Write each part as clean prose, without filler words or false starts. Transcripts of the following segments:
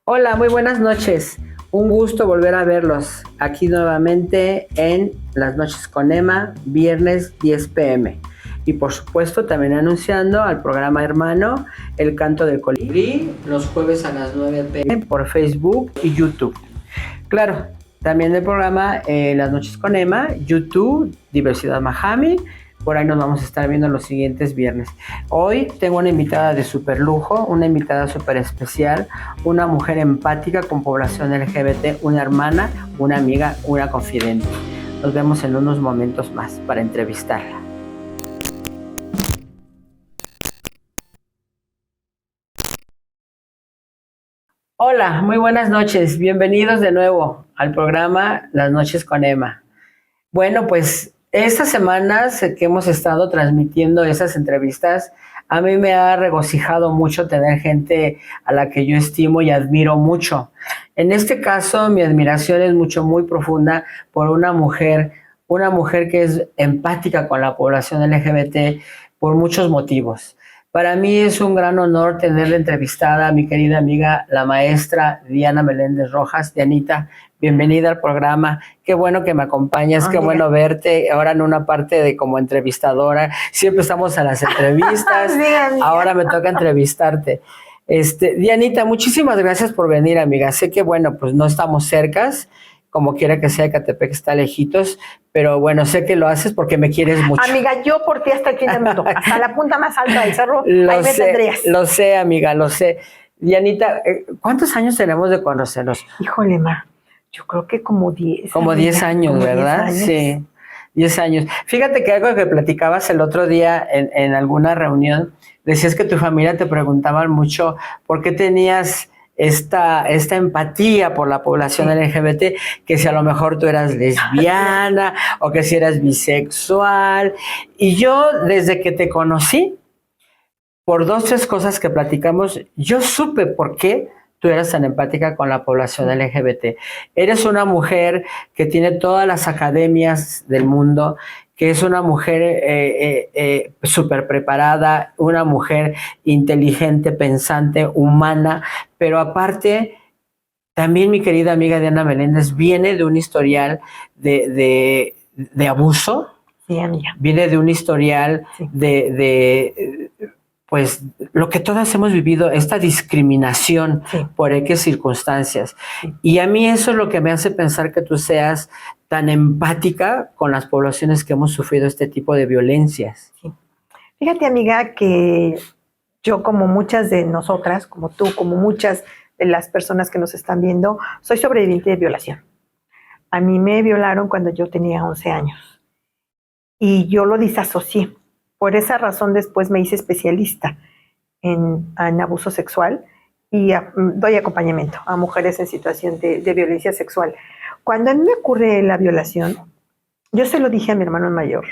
Hola, muy buenas noches. Un gusto volver a verlos aquí nuevamente en Las Noches con Emma, viernes 10 p.m. Y por supuesto también anunciando al programa hermano El Canto del Colibrí, los jueves a las 9 p.m. por Facebook y YouTube. Claro, también el programa Las Noches con Emma, YouTube, Diversidad Mahami. Por ahí nos vamos a estar viendo los siguientes viernes. Hoy tengo una invitada de súper lujo, una invitada súper especial, una mujer empática con población LGBT, una hermana, una amiga, una confidente. Nos vemos en unos momentos más para entrevistarla. Hola, muy buenas noches. Bienvenidos de nuevo al programa Las Noches con Emma. Bueno, pues estas semanas que hemos estado transmitiendo esas entrevistas, a mí me ha regocijado mucho tener gente a la que yo estimo y admiro mucho. En este caso, mi admiración es muy profunda por una mujer que es empática con la población LGBT por muchos motivos. Para mí es un gran honor tenerla entrevistada a mi querida amiga, la maestra Diana Meléndez Rojas. Dianita, bienvenida al programa. Qué bueno que me acompañas, qué bueno verte ahora en una parte de como entrevistadora. Siempre estamos a las entrevistas, ahora me toca entrevistarte. Dianita, muchísimas gracias por venir, amiga. Sé que, bueno, pues no estamos cercas, como quiera que sea, Ecatepec está lejitos, pero bueno, sé que lo haces porque me quieres mucho. Amiga, yo por ti hasta el fin del mundo, hasta la punta más alta del cerro, ahí me tendrías. Lo sé, amiga, lo sé. Dianita, ¿cuántos años tenemos de conocernos? Híjole, ma, yo creo que como 10. Como 10 años, como ¿verdad? 10 años. Sí, 10 años. Fíjate que algo que platicabas el otro día en alguna reunión, decías que tu familia te preguntaban mucho por qué tenías esta empatía por la población LGBT, que si a lo mejor tú eras lesbiana o que si eras bisexual. Y yo, desde que te conocí, por 2-3 cosas que platicamos, yo supe por qué tú eras tan empática con la población LGBT. Eres una mujer que tiene todas las academias del mundo, que es una mujer súper preparada, una mujer inteligente, pensante, humana, pero aparte, también mi querida amiga Diana Meléndez viene de un historial de abuso. Sí, amiga. Viene de un historial pues lo que todas hemos vivido, esta discriminación por X circunstancias. Y a mí eso es lo que me hace pensar que tú seas tan empática con las poblaciones que hemos sufrido este tipo de violencias. Sí. Fíjate, amiga, que yo, como muchas de nosotras, como tú, como muchas de las personas que nos están viendo, soy sobreviviente de violación. A mí me violaron cuando yo tenía 11 años y yo lo disasocié. Por esa razón después me hice especialista en abuso sexual y doy acompañamiento a mujeres en situación de violencia sexual. Cuando a mí me ocurre la violación, yo se lo dije a mi hermano mayor.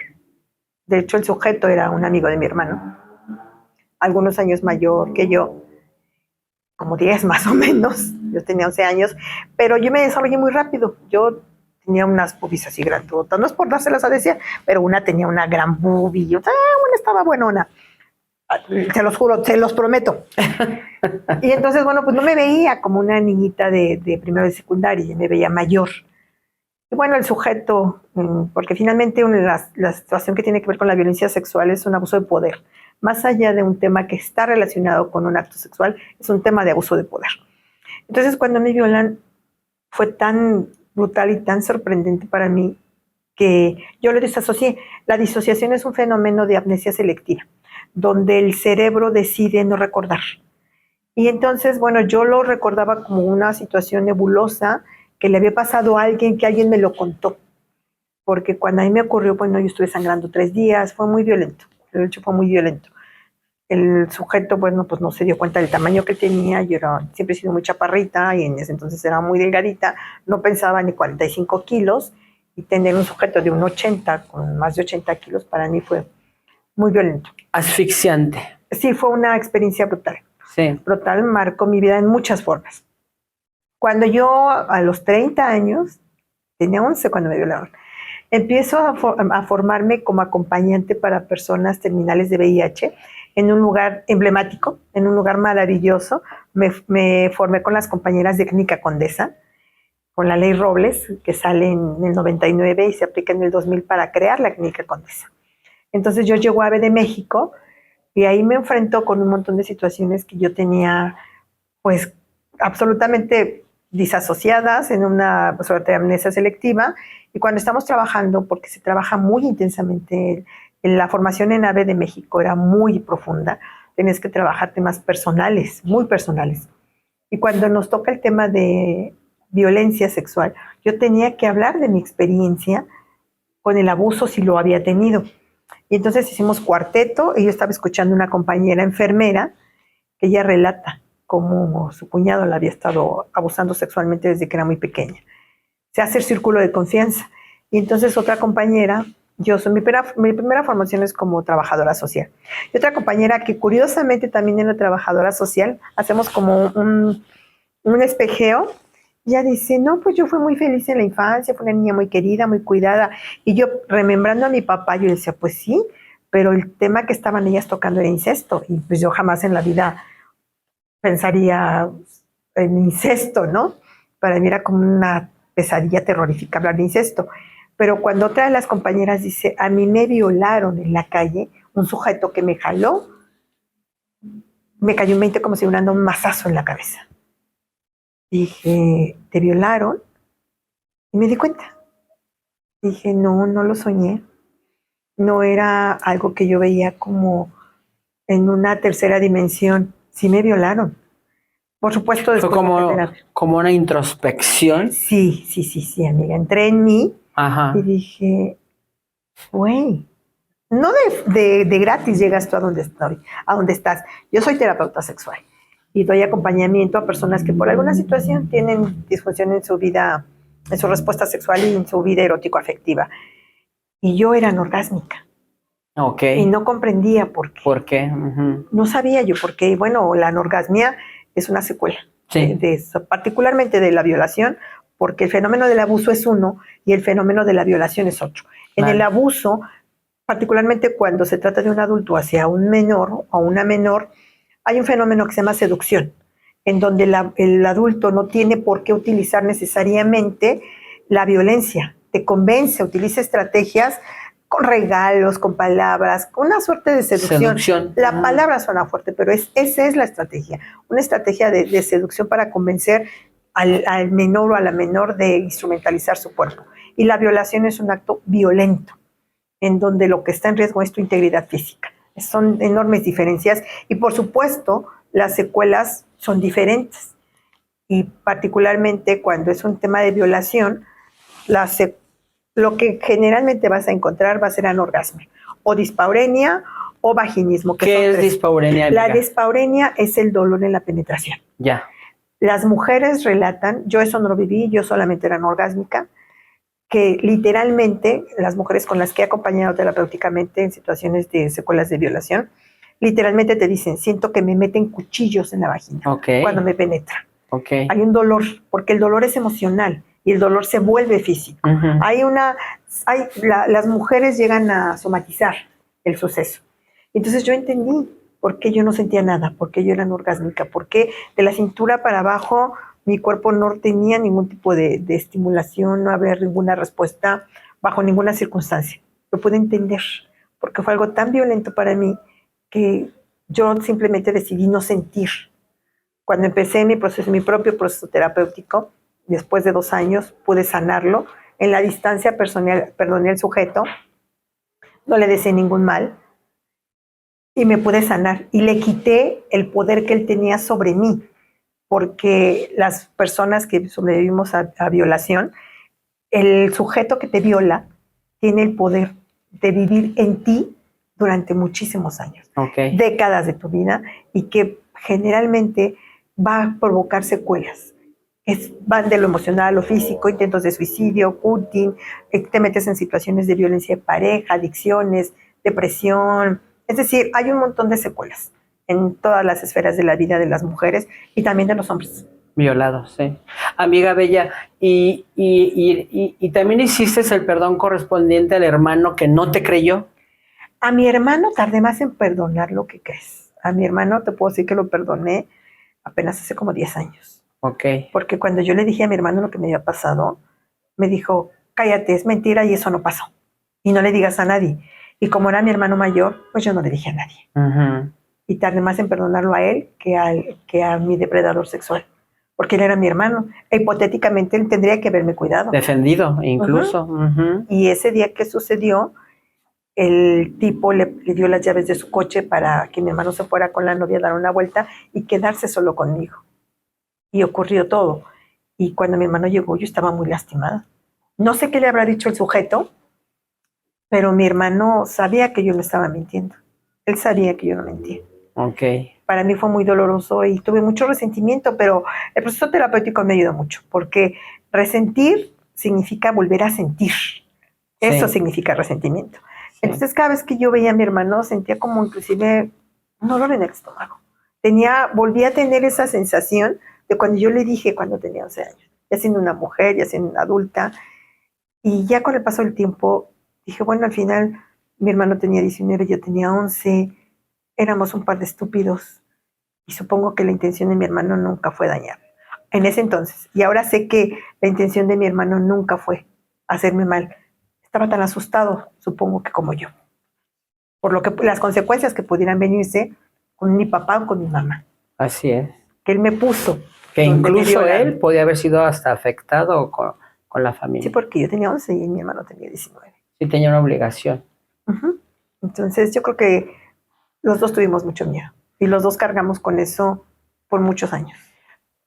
De hecho, el sujeto era un amigo de mi hermano, algunos años mayor que yo, como 10 más o menos. Yo tenía 11 años, pero yo me desarrollé muy rápido. Yo tenía unas boobies así grandotas, no es por dárselas a decir, pero una tenía una gran boobie, y otra una estaba buenona. Se los juro, se los prometo. Y entonces, bueno, pues no me veía como una niñita de primero de secundaria, me veía mayor. Y bueno, el sujeto, porque finalmente la situación que tiene que ver con la violencia sexual es un abuso de poder. Más allá de un tema que está relacionado con un acto sexual, es un tema de abuso de poder. Entonces, cuando me violan, fue tan brutal y tan sorprendente para mí que yo lo disasocié. La disociación es un fenómeno de amnesia selectiva, donde el cerebro decide no recordar. Y entonces, bueno, yo lo recordaba como una situación nebulosa que le había pasado a alguien, que alguien me lo contó. Porque cuando a mí me ocurrió, bueno, yo estuve sangrando 3 días, fue muy violento. El hecho fue muy violento. El sujeto, bueno, pues no se dio cuenta del tamaño que tenía. Yo siempre he sido muy chaparrita y en ese entonces era muy delgadita. No pensaba ni 45 kilos. Y tener un sujeto de un 80 con más de 80 kilos para mí fue muy violento. Asfixiante. Sí, fue una experiencia brutal. Sí. Brutal, marcó mi vida en muchas formas. Cuando yo, a los 30 años, tenía 11 cuando me violaron, empiezo a formarme como acompañante para personas terminales de VIH en un lugar emblemático, en un lugar maravilloso. Me formé con las compañeras de Clínica Condesa, con la ley Robles, que sale en el 99 y se aplica en el 2000 para crear la Clínica Condesa. Entonces yo llego a AVE de México y ahí me enfrento con un montón de situaciones que yo tenía, pues, absolutamente disasociadas en una amnesia selectiva. Y cuando estamos trabajando, porque se trabaja muy intensamente, la formación en AVE de México era muy profunda, tenías que trabajar temas personales, muy personales. Y cuando nos toca el tema de violencia sexual, yo tenía que hablar de mi experiencia con el abuso si lo había tenido. Y entonces hicimos cuarteto y yo estaba escuchando una compañera enfermera que ella relata cómo su cuñado la había estado abusando sexualmente desde que era muy pequeña. Se hace el círculo de confianza. Y entonces otra compañera, mi primera formación es como trabajadora social. Y otra compañera que curiosamente también en la trabajadora social, hacemos como un espejeo. Ella dice, no, pues yo fui muy feliz en la infancia, fue una niña muy querida, muy cuidada. Y yo, remembrando a mi papá, yo decía, pues sí, pero el tema que estaban ellas tocando era incesto. Y pues yo jamás en la vida pensaría en incesto, ¿no? Para mí era como una pesadilla terrorífica hablar de incesto. Pero cuando otra de las compañeras dice, a mí me violaron en la calle, un sujeto que me jaló, me cayó un 20 como si me hubieran dado un mazazo en la cabeza. Dije, ¿te violaron? Y me di cuenta. Dije, no, no lo soñé. No era algo que yo veía como en una tercera dimensión. Sí me violaron. Por supuesto, Fue después como una introspección. Sí, amiga. Entré en mí. Ajá. Y dije, güey, no de gratis llegas tú a donde estoy, a donde estás. Yo soy terapeuta sexual y doy acompañamiento a personas que por alguna situación tienen disfunción en su vida, en su respuesta sexual y en su vida erótico-afectiva. Y yo era anorgásmica. Ok. Y no comprendía por qué. ¿Por qué? Uh-huh. No sabía yo por qué. Bueno, la anorgasmia es una secuela, sí. Particularmente de la violación, porque el fenómeno del abuso es uno y el fenómeno de la violación es otro. En el abuso, particularmente cuando se trata de un adulto hacia un menor o una menor, hay un fenómeno que se llama seducción, en donde el adulto no tiene por qué utilizar necesariamente la violencia, te convence, utiliza estrategias con regalos, con palabras, con una suerte de seducción. La palabra suena fuerte, pero esa es la estrategia, una estrategia de seducción para convencer al menor o a la menor de instrumentalizar su cuerpo. Y la violación es un acto violento, en donde lo que está en riesgo es tu integridad física. Son enormes diferencias y, por supuesto, las secuelas son diferentes. Y particularmente cuando es un tema de violación, lo que generalmente vas a encontrar va a ser anorgasmia, o dispaurenia o vaginismo. ¿Qué es dispaurenia? La dispaurenia es el dolor en la penetración. Ya. Las mujeres relatan, yo eso no lo viví, yo solamente era anorgásmica, que literalmente las mujeres con las que he acompañado terapéuticamente en situaciones de secuelas de violación, literalmente te dicen, siento que me meten cuchillos en la vagina cuando me penetran. Hay un dolor, porque el dolor es emocional y el dolor se vuelve físico. Uh-huh. Las mujeres llegan a somatizar el suceso. Entonces yo entendí por qué yo no sentía nada, por qué yo era anorgásmica, por qué de la cintura para abajo mi cuerpo no tenía ningún tipo de estimulación, no había ninguna respuesta bajo ninguna circunstancia. Lo pude entender, porque fue algo tan violento para mí que yo simplemente decidí no sentir. Cuando empecé mi propio proceso terapéutico, después de 2 años, pude sanarlo. En la distancia perdoné al sujeto, no le deseé ningún mal, y me pude sanar. Y le quité el poder que él tenía sobre mí, porque las personas que sobrevivimos a violación, el sujeto que te viola tiene el poder de vivir en ti durante muchísimos años, décadas de tu vida, y que generalmente va a provocar secuelas. Van de lo emocional a lo físico, intentos de suicidio, cutting, te metes en situaciones de violencia de pareja, adicciones, depresión. Es decir, hay un montón de secuelas en todas las esferas de la vida de las mujeres y también de los hombres. Violados, sí. Amiga Bella, ¿y también hiciste el perdón correspondiente al hermano que no te creyó? A mi hermano tardé más en perdonar lo que crees. A mi hermano te puedo decir que lo perdoné apenas hace como 10 años. Ok. Porque cuando yo le dije a mi hermano lo que me había pasado, me dijo, cállate, es mentira y eso no pasó. Y no le digas a nadie. Y como era mi hermano mayor, pues yo no le dije a nadie. Ujú. Y tardé más en perdonarlo a él que a mi depredador sexual. Porque él era mi hermano. E hipotéticamente él tendría que haberme cuidado. Defendido, incluso. Ujú. Y ese día que sucedió, el tipo le dio las llaves de su coche para que mi hermano se fuera con la novia a dar una vuelta y quedarse solo conmigo. Y ocurrió todo. Y cuando mi hermano llegó, yo estaba muy lastimada. No sé qué le habrá dicho el sujeto, pero mi hermano sabía que yo no estaba mintiendo. Él sabía que yo no mentía. Ok. Para mí fue muy doloroso y tuve mucho resentimiento, pero el proceso terapéutico me ayudó mucho, porque resentir significa volver a sentir. Eso Sí. significa resentimiento. Sí. Entonces, cada vez que yo veía a mi hermano, sentía como inclusive un dolor en el estómago. Volví a tener esa sensación de cuando yo le dije cuando tenía 11 años, ya siendo una mujer, ya siendo una adulta. Y ya con el paso del tiempo, dije, bueno, al final mi hermano tenía 19, yo tenía 11, éramos un par de estúpidos. Y supongo que la intención de mi hermano nunca fue dañar. En ese entonces. Y ahora sé que la intención de mi hermano nunca fue hacerme mal. Estaba tan asustado, supongo que como yo. Por lo que las consecuencias que pudieran venirse con mi papá o con mi mamá. Así es. Que él me puso. Que donde me incluso violaron. él podía haber sido hasta afectado con la Sí, familia. porque yo tenía 11 y mi hermano tenía 19. Sí, tenía una obligación. Uh-huh. Entonces yo creo que los dos tuvimos mucho miedo. Y los dos cargamos con eso por muchos años.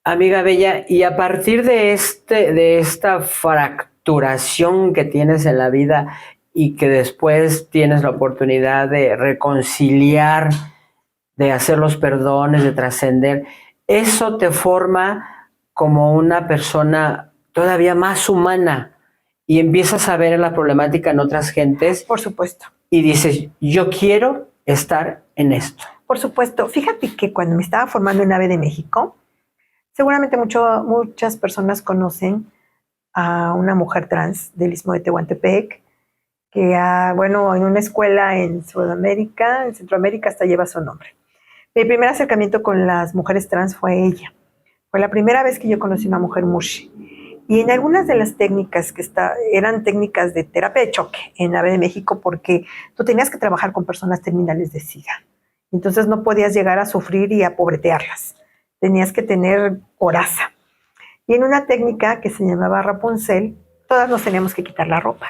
Amiga Bella, y a partir de esta fracturación que tienes en la vida y que después tienes la oportunidad de reconciliar, de hacer los perdones, de trascender, eso te forma como una persona todavía más humana y empiezas a ver la problemática en otras gentes. Por supuesto. Y dices, yo quiero estar en esto. Por supuesto. Fíjate que cuando me estaba formando en AVE de México, seguramente muchas personas conocen a una mujer trans del Istmo de Tehuantepec, que en una escuela en Sudamérica, en Centroamérica, hasta lleva su nombre. Mi primer acercamiento con las mujeres trans fue ella. Fue la primera vez que yo conocí a una mujer mushi. Y en algunas de las técnicas eran técnicas de terapia de choque en AVE de México, porque tú tenías que trabajar con personas terminales de SIDA. Entonces no podías llegar a sufrir y a pobretearlas. Tenías que tener coraza. Y en una técnica que se llamaba Rapunzel, todas nos teníamos que quitar la ropa.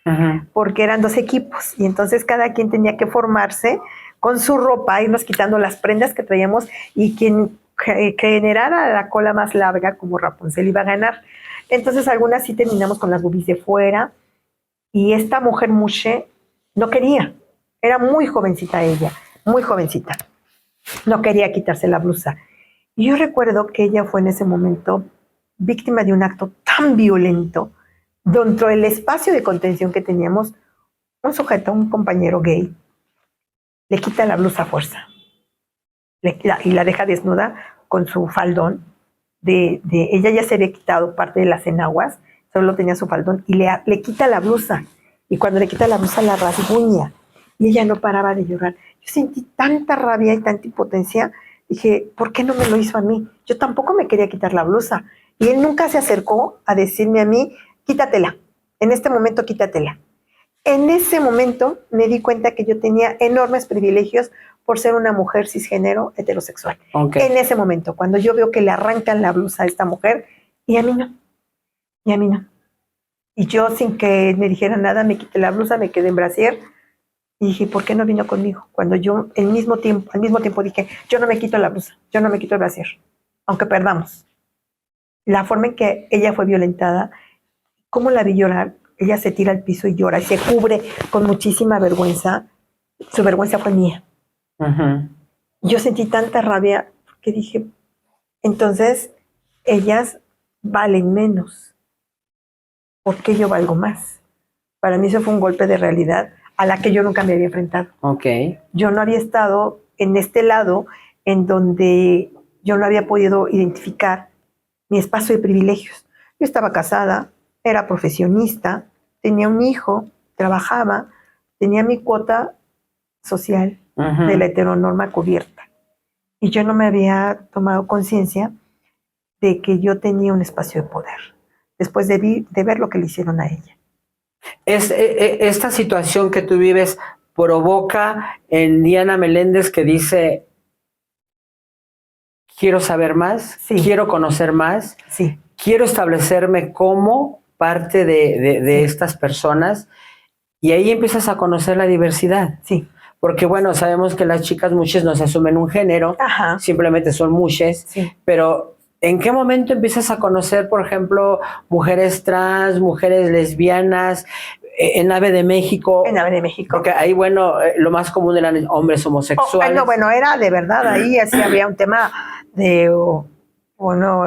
Uh-huh. Porque eran 2 equipos. Y entonces cada quien tenía que formarse con su ropa, irnos quitando las prendas que traíamos, y quien generara la cola más larga, como Rapunzel, iba a ganar. Entonces algunas sí terminamos con las boobies de fuera, y esta mujer Mushe no quería. Era muy jovencita ella, muy jovencita. No quería quitarse la blusa. Y yo recuerdo que ella fue en ese momento víctima de un acto tan violento. Dentro del espacio de contención que teníamos, un sujeto, un compañero gay, le quita la blusa a fuerza y la deja desnuda con su faldón. Ella ya se había quitado parte de las enaguas, solo tenía su faldón, y le quita la blusa. Y cuando le quita la blusa, la rasguña. Y ella no paraba de llorar. Yo sentí tanta rabia y tanta impotencia. Dije, ¿por qué no me lo hizo a mí? Yo tampoco me quería quitar la blusa. Y él nunca se acercó a decirme a mí, quítatela. En este momento, quítatela. En ese momento me di cuenta que yo tenía enormes privilegios por ser una mujer cisgénero heterosexual. Okay. En ese momento, cuando yo veo que le arrancan la blusa a esta mujer, y a mí no. Y a mí no. Y yo, sin que me dijera nada, me quité la blusa, me quedé en brasier. Y dije, ¿por qué no vino conmigo? Cuando yo al mismo tiempo dije, yo no me quito la blusa, yo no me quito el brasier, aunque perdamos. La forma en que ella fue violentada, cómo la vi llorar, ella se tira al piso y llora y se cubre con muchísima vergüenza. Su vergüenza fue mía. Uh-huh. Yo sentí tanta rabia que dije, entonces ellas valen menos. ¿Por qué yo valgo más? Para mí eso fue un golpe de realidad a la que yo nunca me había enfrentado. Okay. Yo no había estado en este lado en donde yo no había podido identificar mi espacio de privilegios. Yo estaba casada, era profesionista, tenía un hijo, trabajaba, tenía mi cuota social de la heteronorma cubierta. y yo no me había tomado conciencia de que yo tenía un espacio de poder, después de ver lo que le hicieron a ella. Esta situación que tú vives provoca en Diana Meléndez que dice, quiero saber más, Sí. quiero conocer más, Sí, quiero establecerme como parte de estas personas, y ahí empiezas a conocer la diversidad. sí. Porque bueno, sabemos que las chicas muchas no se asumen un género, Ajá. simplemente son muchas, Sí. pero ¿en qué momento empiezas a conocer, por ejemplo, mujeres trans, mujeres lesbianas, en Ave de México? En Ave de México. Porque ahí, bueno, lo más común eran hombres homosexuales. No, bueno, era de verdad, ahí así había un tema de, bueno,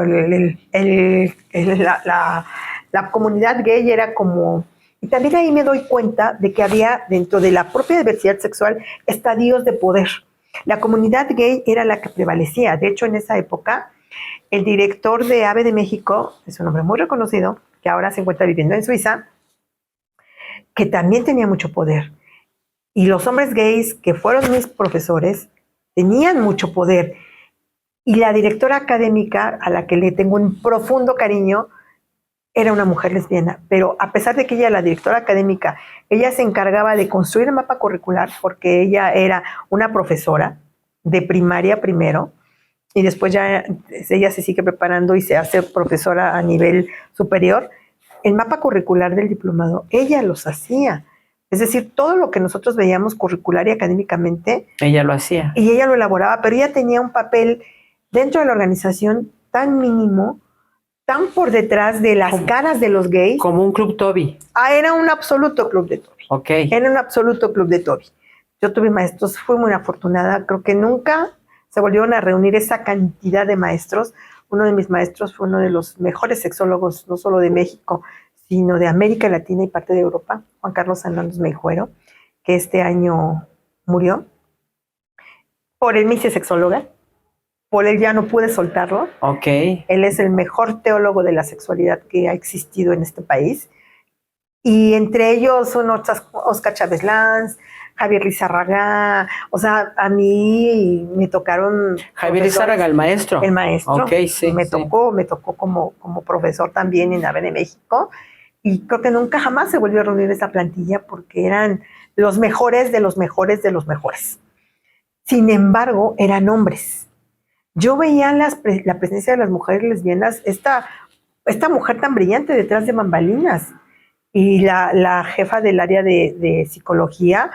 la comunidad gay era como, y también ahí me doy cuenta de que había dentro de la propia diversidad sexual estadios de poder. La comunidad gay era la que prevalecía. De hecho, en esa época, el director de Ave de México, es un hombre muy reconocido, que ahora se encuentra viviendo en Suiza, que también tenía mucho poder. Y los hombres gays, que fueron mis profesores, tenían mucho poder. Y la directora académica, a la que le tengo un profundo cariño, era una mujer lesbiana. Pero a pesar de que ella, la directora académica, ella se encargaba de construir el mapa curricular, porque ella era una profesora de primaria primero, y después ya ella se sigue preparando y se hace profesora a nivel superior. El mapa curricular del diplomado, ella los hacía. Es decir, todo lo que nosotros veíamos curricular y académicamente, ella lo hacía. Y ella lo elaboraba, pero ella tenía un papel dentro de la organización tan mínimo, tan por detrás de las caras de los gays. Como un club Toby. Era un absoluto club de Toby. Okay. Era un absoluto club de Toby. Yo tuve maestros, fui muy afortunada, creo que nunca se volvieron a reunir esa cantidad de maestros. Uno de mis maestros fue uno de los mejores sexólogos, no solo de México, sino de América Latina y parte de Europa, Juan Carlos Hernández Meijuero, que este año murió. Por él me hice sexóloga, por él ya no pude soltarlo. Okay. Él es el mejor teólogo de la sexualidad que ha existido en este país. Y entre ellos son Oscar Chávez Lanz, Javier Lizárraga. O sea, a mí me tocaron... Javier Lizárraga, el maestro. El maestro. Okay, sí. Me tocó como profesor también en Ave de México. Y creo que nunca jamás se volvió a reunir esa plantilla porque eran los mejores de los mejores de los mejores. Sin embargo, eran hombres. Yo veía la presencia de las mujeres lesbianas, esta mujer tan brillante detrás de bambalinas, y la jefa del área de psicología,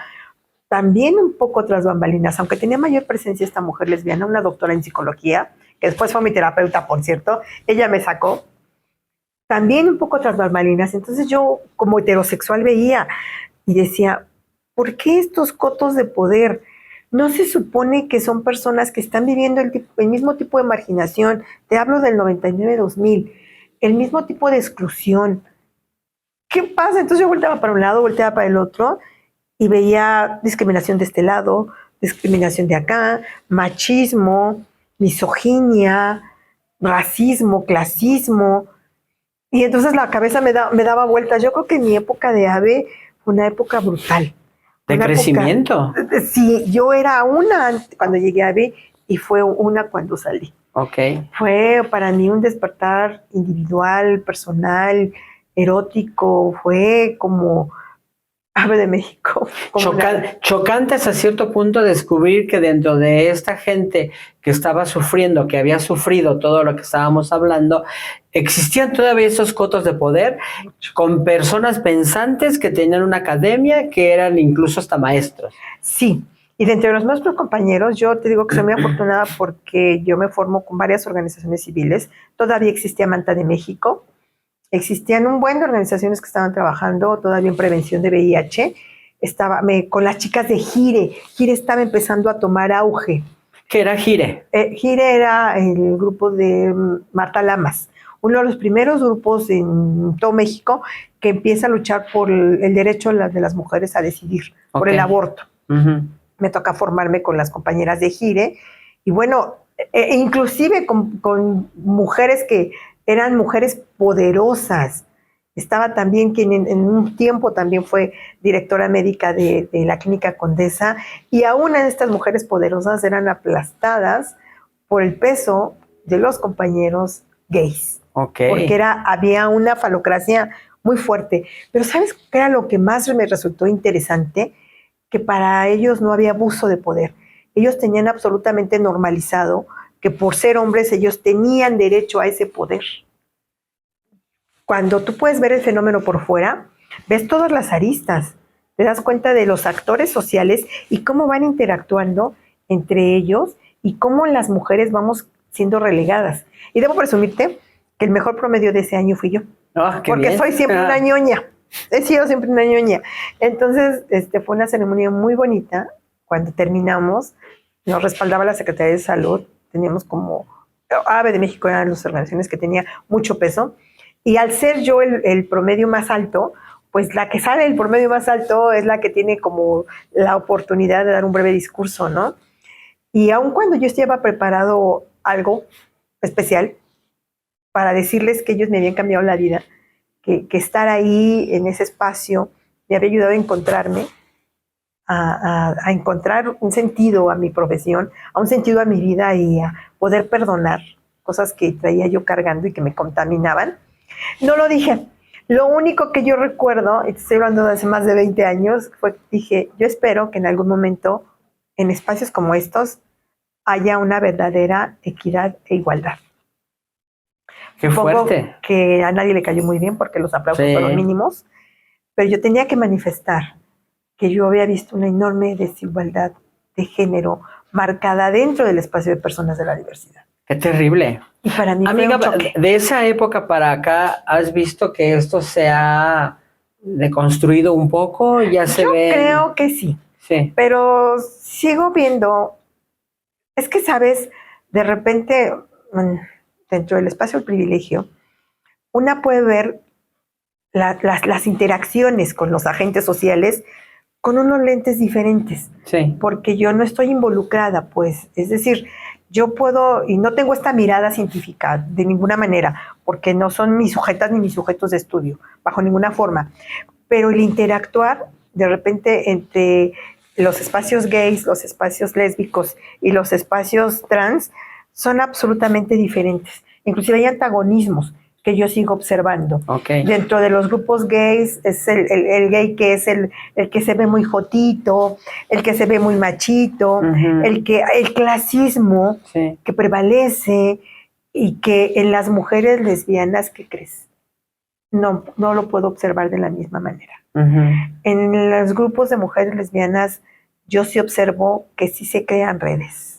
también un poco tras bambalinas, aunque tenía mayor presencia esta mujer lesbiana, una doctora en psicología, que después fue mi terapeuta, por cierto, ella me sacó, también un poco tras bambalinas. Entonces yo como heterosexual veía y decía, ¿por qué estos cotos de poder? ¿No se supone que son personas que están viviendo el mismo tipo de marginación? Te hablo del 99-2000, el mismo tipo de exclusión. ¿Qué pasa? Entonces yo volteaba para un lado, volteaba para el otro y veía discriminación de este lado, discriminación de acá, machismo, misoginia, racismo, clasismo. Y entonces la cabeza me daba vueltas. Yo creo que mi época de AVE fue una época brutal. ¿De crecimiento? Sí, yo era una cuando llegué a AVE y fue una cuando salí. Okay. Fue para mí un despertar individual, personal, erótico. Fue como Ave de México. Chocante hasta cierto punto descubrir que dentro de esta gente que estaba sufriendo, que había sufrido todo lo que estábamos hablando, existían todavía esos cotos de poder con personas pensantes que tenían una academia, que eran incluso hasta maestros. Sí, y de entre los nuestros compañeros, yo te digo que soy muy afortunada porque yo me formo con varias organizaciones civiles. Todavía existía Manta de México. Existían un buen de organizaciones que estaban trabajando todavía en prevención de VIH. Con las chicas de Gire. Gire estaba empezando a tomar auge. ¿Qué era Gire? Gire era el grupo de Marta Lamas, uno de los primeros grupos en todo México que empieza a luchar por el derecho de las mujeres a decidir, por el aborto. Uh-huh. Me toca formarme con las compañeras de Gire. Y bueno, inclusive con mujeres que eran mujeres poderosas. Estaba también quien en un tiempo también fue directora médica de la Clínica Condesa, y aún estas mujeres poderosas eran aplastadas por el peso de los compañeros gays. Ok. Porque había una falocracia muy fuerte. Pero ¿sabes qué era lo que más me resultó interesante? Que para ellos no había abuso de poder. Ellos tenían absolutamente normalizado que por ser hombres ellos tenían derecho a ese poder. Cuando tú puedes ver el fenómeno por fuera, ves todas las aristas, te das cuenta de los actores sociales y cómo van interactuando entre ellos y cómo las mujeres vamos siendo relegadas. Y debo presumirte que el mejor promedio de ese año fui yo, porque bien. soy siempre una ñoña, he sido siempre una ñoña. Entonces, fue una ceremonia muy bonita. Cuando terminamos, nos respaldaba la Secretaría de Salud, teníamos como AVE de México, eran las organizaciones que tenía mucho peso. Y al ser yo el promedio más alto, pues la que sale el promedio más alto es la que tiene como la oportunidad de dar un breve discurso, ¿no? Y aun cuando yo estaba preparado algo especial para decirles que ellos me habían cambiado la vida, que estar ahí en ese espacio me había ayudado a encontrarme, a encontrar un sentido a mi profesión, a un sentido a mi vida y a poder perdonar cosas que traía yo cargando y que me contaminaban. No lo dije. Lo único que yo recuerdo, y te estoy hablando de hace más de 20 años, fue que dije, yo espero que en algún momento, en espacios como estos, haya una verdadera equidad e igualdad. Qué fuerte. Que a nadie le cayó muy bien porque los aplausos fueron mínimos, pero yo tenía que manifestar que yo había visto una enorme desigualdad de género marcada dentro del espacio de personas de la diversidad. Qué terrible. Y para mí amiga, fue un choque. De esa época para acá, ¿has visto que esto se ha deconstruido un poco? Ya se ve. Yo creo que sí. Sí. Pero sigo viendo. Es que, ¿sabes? De repente, dentro del espacio del privilegio, una puede ver las interacciones con los agentes sociales con unos lentes diferentes. Sí. Porque yo no estoy involucrada, pues. Es decir, yo puedo, y no tengo esta mirada científica de ninguna manera, porque no son mis sujetas ni mis sujetos de estudio, bajo ninguna forma. Pero el interactuar, de repente, entre los espacios gays, los espacios lésbicos y los espacios trans, son absolutamente diferentes. Inclusive hay antagonismos que yo sigo observando. Okay. Dentro de los grupos gays es el gay que es el que se ve muy jotito, el que se ve muy machito, el clasismo que prevalece y que en las mujeres lesbianas, ¿qué crees? No lo puedo observar de la misma manera. En los grupos de mujeres lesbianas yo sí observo que sí se crean redes.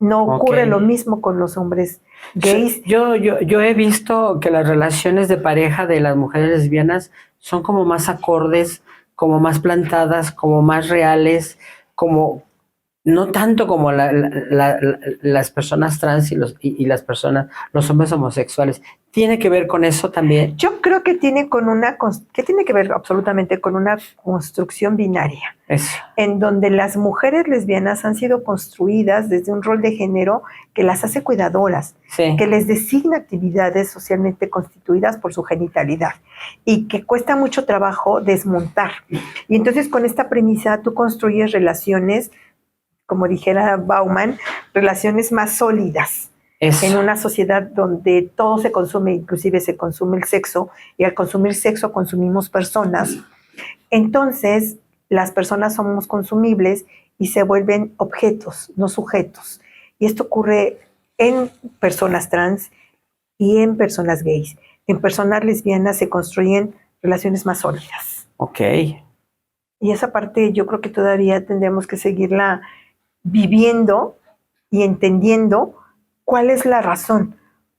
No ocurre lo mismo con los hombres gays. Yo he visto que las relaciones de pareja de las mujeres lesbianas son como más acordes, como más plantadas, como más reales, como no tanto como las personas trans y las personas, los hombres homosexuales. ¿Tiene que ver con eso también? Yo creo que tiene que ver absolutamente con una construcción binaria. Eso. En donde las mujeres lesbianas han sido construidas desde un rol de género que las hace cuidadoras, que les designa actividades socialmente constituidas por su genitalidad y que cuesta mucho trabajo desmontar. Y entonces con esta premisa tú construyes relaciones, como dijera Bauman, relaciones más sólidas. Eso. En una sociedad donde todo se consume, inclusive se consume el sexo, y al consumir sexo consumimos personas. Entonces, las personas somos consumibles y se vuelven objetos, no sujetos. Y esto ocurre en personas trans y en personas gays. En personas lesbianas se construyen relaciones más sólidas. Ok. Y esa parte yo creo que todavía tendremos que seguirla viviendo y entendiendo cuál es la razón.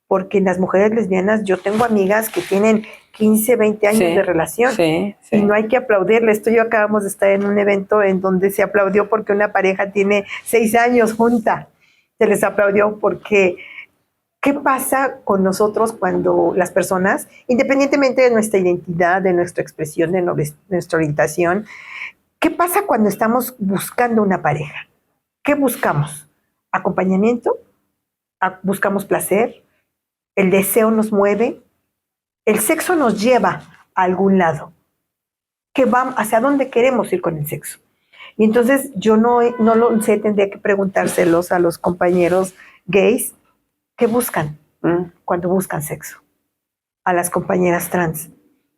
Porque en las mujeres lesbianas yo tengo amigas que tienen 15, 20 años de relación y no hay que aplaudirles. Tú y yo acabamos de estar en un evento en donde se aplaudió porque una pareja tiene 6 años junta. Se les aplaudió porque ¿qué pasa con nosotros cuando las personas, independientemente de nuestra identidad, de nuestra expresión, de nuestra orientación, qué pasa cuando estamos buscando una pareja? ¿Qué buscamos? ¿Acompañamiento? ¿Buscamos placer? ¿El deseo nos mueve? El sexo nos lleva a algún lado. ¿Hacia dónde queremos ir con el sexo? Y entonces yo no lo sé, tendría que preguntárselos a los compañeros gays, ¿qué buscan cuando buscan sexo? A las compañeras trans,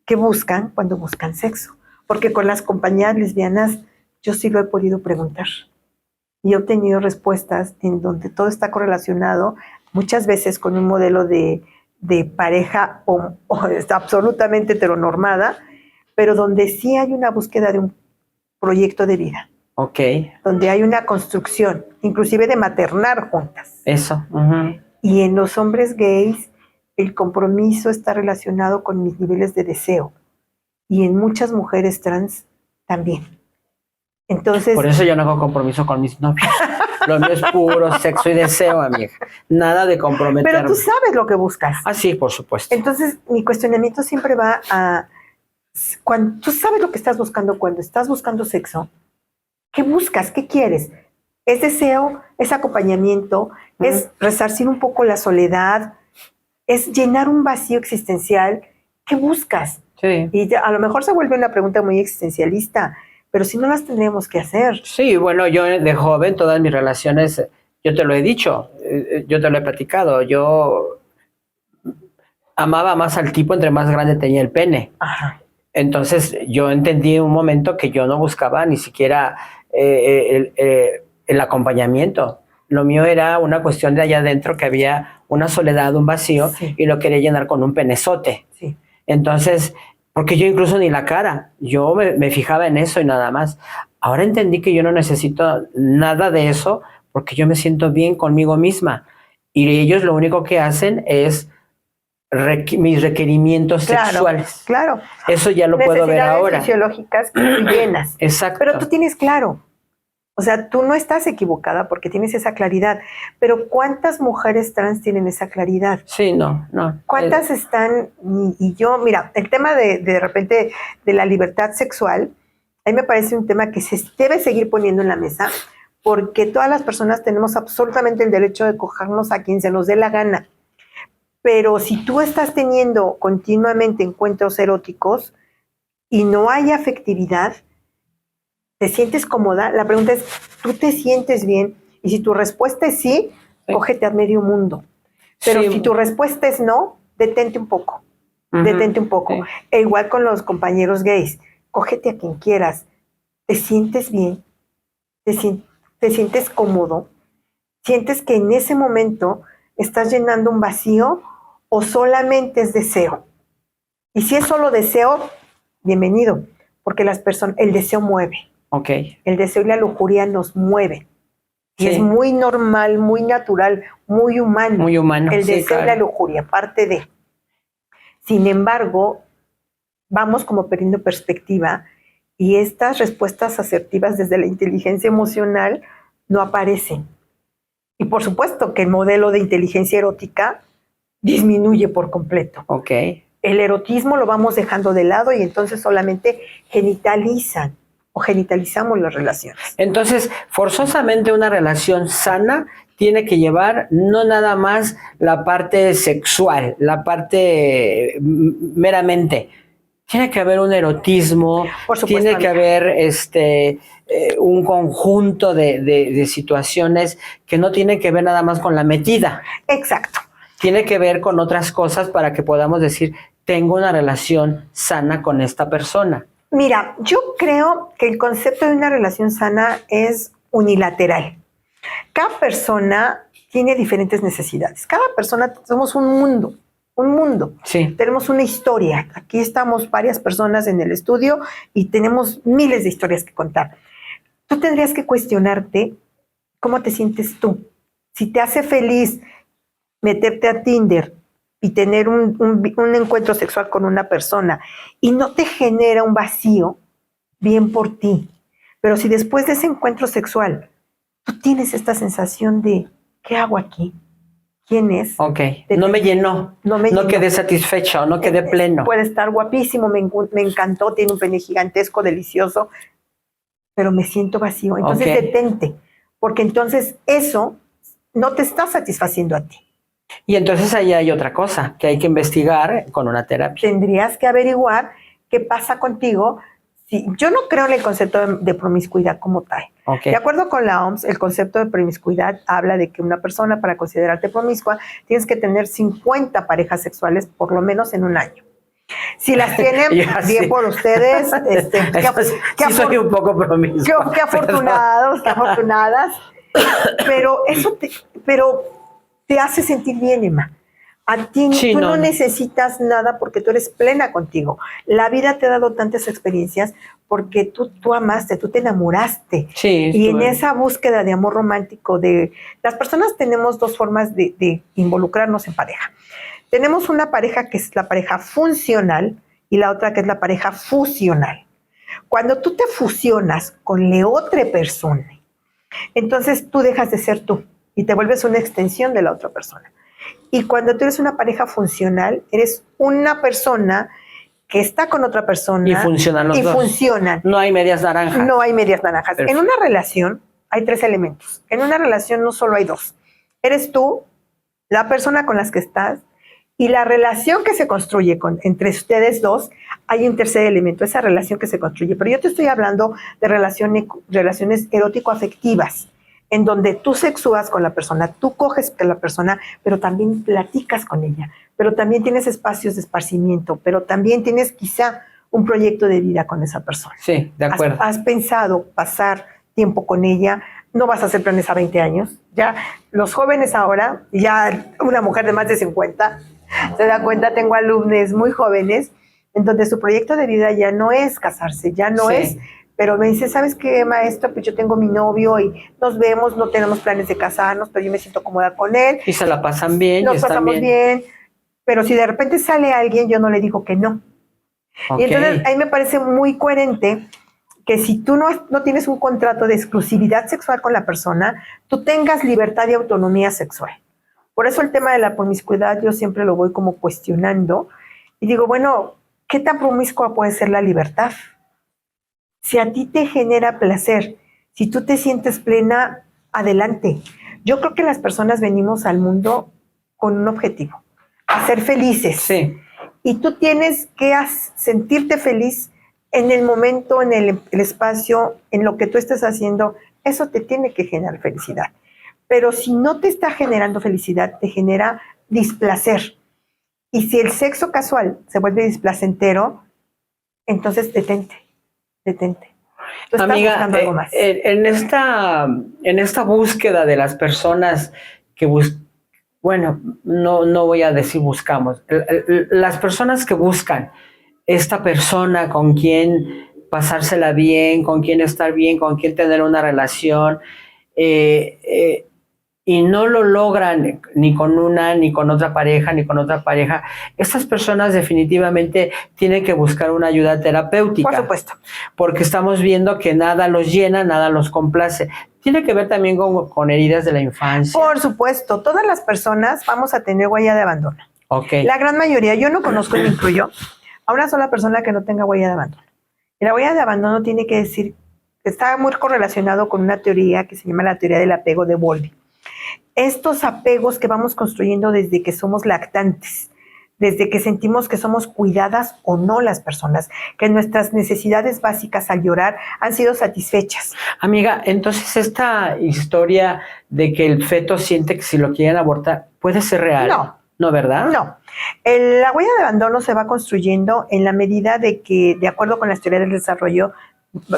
¿qué buscan cuando buscan sexo? Porque con las compañeras lesbianas yo sí lo he podido preguntar. Y he obtenido respuestas en donde todo está correlacionado, muchas veces con un modelo de pareja absolutamente heteronormada, pero donde sí hay una búsqueda de un proyecto de vida. Ok. Donde hay una construcción, inclusive de maternar juntas. Eso. Y en los hombres gays, el compromiso está relacionado con mis niveles de deseo. Y en muchas mujeres trans también. Entonces, por eso yo no hago compromiso con mis novios. Lo mío es puro sexo y deseo, amiga. Nada de comprometerme. pero tú sabes lo que buscas. Ah, sí, por supuesto. Entonces, mi cuestionamiento siempre va a... Cuando tú sabes lo que estás buscando cuando estás buscando sexo, ¿qué buscas? ¿Qué quieres? ¿Es deseo? ¿Es acompañamiento? ¿Es resarcir un poco la soledad? ¿Es llenar un vacío existencial? ¿Qué buscas? Sí. Y a lo mejor se vuelve una pregunta muy existencialista, pero si no las tendríamos que hacer. Sí, bueno, yo de joven, todas mis relaciones, yo te lo he dicho, yo te lo he platicado, yo amaba más al tipo entre más grande tenía el pene. Ajá. Entonces yo entendí en un momento que yo no buscaba ni siquiera el acompañamiento. Lo mío era una cuestión de allá adentro, que había una soledad, un vacío, sí, y lo quería llenar con un penezote. Sí. Entonces, porque yo incluso ni la cara, yo me fijaba en eso y nada más. Ahora entendí que yo no necesito nada de eso porque yo me siento bien conmigo misma. Y ellos lo único que hacen es mis requerimientos sexuales. Claro. Eso ya lo puedo ver ahora. Necesidades fisiológicas que tú llenas. Exacto. Pero tú tienes claro. O sea, tú no estás equivocada porque tienes esa claridad. Pero ¿cuántas mujeres trans tienen esa claridad? Sí, no. ¿Cuántas están? Y yo, mira, el tema de repente de la libertad sexual, a mí me parece un tema que se debe seguir poniendo en la mesa, porque todas las personas tenemos absolutamente el derecho de cogernos a quien se nos dé la gana. Pero si tú estás teniendo continuamente encuentros eróticos y no hay afectividad, ¿te sientes cómoda? La pregunta es, ¿tú te sientes bien? Y si tu respuesta es sí, cógete a medio mundo. Pero si tu respuesta es no, detente un poco. Detente un poco. Sí. E igual con los compañeros gays. Cógete a quien quieras. ¿Te sientes bien? ¿Te sientes cómodo? ¿Sientes que en ese momento estás llenando un vacío o solamente es deseo? Y si es solo deseo, bienvenido, porque el deseo mueve. Okay. El deseo y la lujuria nos mueven. Y es muy normal, muy natural, muy humano. Muy humano. El deseo y la lujuria, parte de. Sin embargo, vamos como perdiendo perspectiva y estas respuestas asertivas desde la inteligencia emocional no aparecen. Y por supuesto que el modelo de inteligencia erótica disminuye por completo. Okay. El erotismo lo vamos dejando de lado y entonces solamente genitalizan o genitalizamos las relaciones. Entonces, forzosamente una relación sana tiene que llevar no nada más la parte sexual, la parte meramente. Tiene que haber un erotismo, tiene que haber un conjunto de situaciones que no tienen que ver nada más con la metida. Exacto. Tiene que ver con otras cosas para que podamos decir, tengo una relación sana con esta persona. Mira, yo creo que el concepto de una relación sana es unilateral. Cada persona tiene diferentes necesidades. Cada persona somos un mundo. Sí. Tenemos una historia. Aquí estamos varias personas en el estudio y tenemos miles de historias que contar. Tú tendrías que cuestionarte cómo te sientes tú. Si te hace feliz meterte a Tinder y tener un encuentro sexual con una persona y no te genera un vacío, bien por ti. Pero si después de ese encuentro sexual tú tienes esta sensación de ¿qué hago aquí? ¿Quién es? Ok, no me llenó, no quedé satisfecha o no quedé pleno. Puede estar guapísimo, me encantó, tiene un pene gigantesco, delicioso, pero me siento vacío. Entonces detente, porque entonces eso no te está satisfaciendo a ti. Y entonces ahí hay otra cosa que hay que investigar con una terapia. Tendrías que averiguar qué pasa contigo Sí, yo no creo en el concepto de promiscuidad como tal. Okay. De acuerdo con la OMS, el concepto de promiscuidad habla de que una persona, para considerarte promiscua, tienes que tener 50 parejas sexuales por lo menos en un año. Si las tienen, bien por ustedes. Sí soy un poco promiscua. Qué afortunados, qué afortunadas. Pero eso te hace sentir bien, Emma. A ti sí, tú no necesitas nada porque tú eres plena contigo. La vida te ha dado tantas experiencias porque tú amaste, tú te enamoraste. Sí, y en esa búsqueda de amor romántico, las personas tenemos dos formas de involucrarnos en pareja. Tenemos una pareja que es la pareja funcional y la otra que es la pareja fusional. Cuando tú te fusionas con la otra persona, entonces tú dejas de ser tú y te vuelves una extensión de la otra persona. Y cuando tú eres una pareja funcional, eres una persona que está con otra persona y funcionan los dos. Funcionan. No hay medias naranjas. No hay medias naranjas. Perfecto. En una relación hay 3 elementos. En una relación no solo hay 2. Eres tú, la persona con la que estás y la relación que se construye entre ustedes dos. Hay un tercer elemento, esa relación que se construye. Pero yo te estoy hablando de relaciones erótico-afectivas, en donde tú sexúas con la persona, tú coges con la persona, pero también platicas con ella, pero también tienes espacios de esparcimiento, pero también tienes quizá un proyecto de vida con esa persona. Sí, de acuerdo. Has pensado pasar tiempo con ella, no vas a hacer planes a 20 años. Ya los jóvenes ahora, ya una mujer de más de 50, se da cuenta, tengo alumnos muy jóvenes, en donde su proyecto de vida ya no es casarse, ya no es... Pero me dice, ¿sabes qué, maestro? Pues yo tengo mi novio y nos vemos, no tenemos planes de casarnos, pero yo me siento cómoda con él. Y se la pasan bien. Nos pasamos bien. Pero si de repente sale alguien, yo no le digo que no. Okay. Y entonces ahí me parece muy coherente que si tú no tienes un contrato de exclusividad sexual con la persona, tú tengas libertad y autonomía sexual. Por eso el tema de la promiscuidad yo siempre lo voy como cuestionando y digo, bueno, ¿qué tan promiscua puede ser la libertad? Si a ti te genera placer, si tú te sientes plena, adelante. Yo creo que las personas venimos al mundo con un objetivo, a ser felices. Sí. Y tú tienes que sentirte feliz en el momento, en el espacio, en lo que tú estés haciendo. Eso te tiene que generar felicidad. Pero si no te está generando felicidad, te genera displacer. Y si el sexo casual se vuelve displacentero, entonces detente. Amiga, en esta búsqueda de las personas que bueno, no voy a decir buscamos, las personas que buscan esta persona con quien pasársela bien, con quien estar bien, con quien tener una relación, y no lo logran ni con una, ni con otra pareja, estas personas definitivamente tienen que buscar una ayuda terapéutica. Por supuesto. Porque estamos viendo que nada los llena, nada los complace. Tiene que ver también con heridas de la infancia. Por supuesto. Todas las personas vamos a tener huella de abandono. Okay. La gran mayoría, yo no conozco y me incluyo a una sola persona que no tenga huella de abandono. Y la huella de abandono tiene que decir, está muy correlacionado con una teoría que se llama la teoría del apego de Bowlby. Estos apegos que vamos construyendo desde que somos lactantes, desde que sentimos que somos cuidadas o no las personas, que nuestras necesidades básicas al llorar han sido satisfechas. Amiga, entonces esta historia de que el feto siente que si lo quieren abortar, ¿puede ser real? No, ¿verdad? No. La huella de abandono se va construyendo en la medida de que, de acuerdo con las teorías del desarrollo,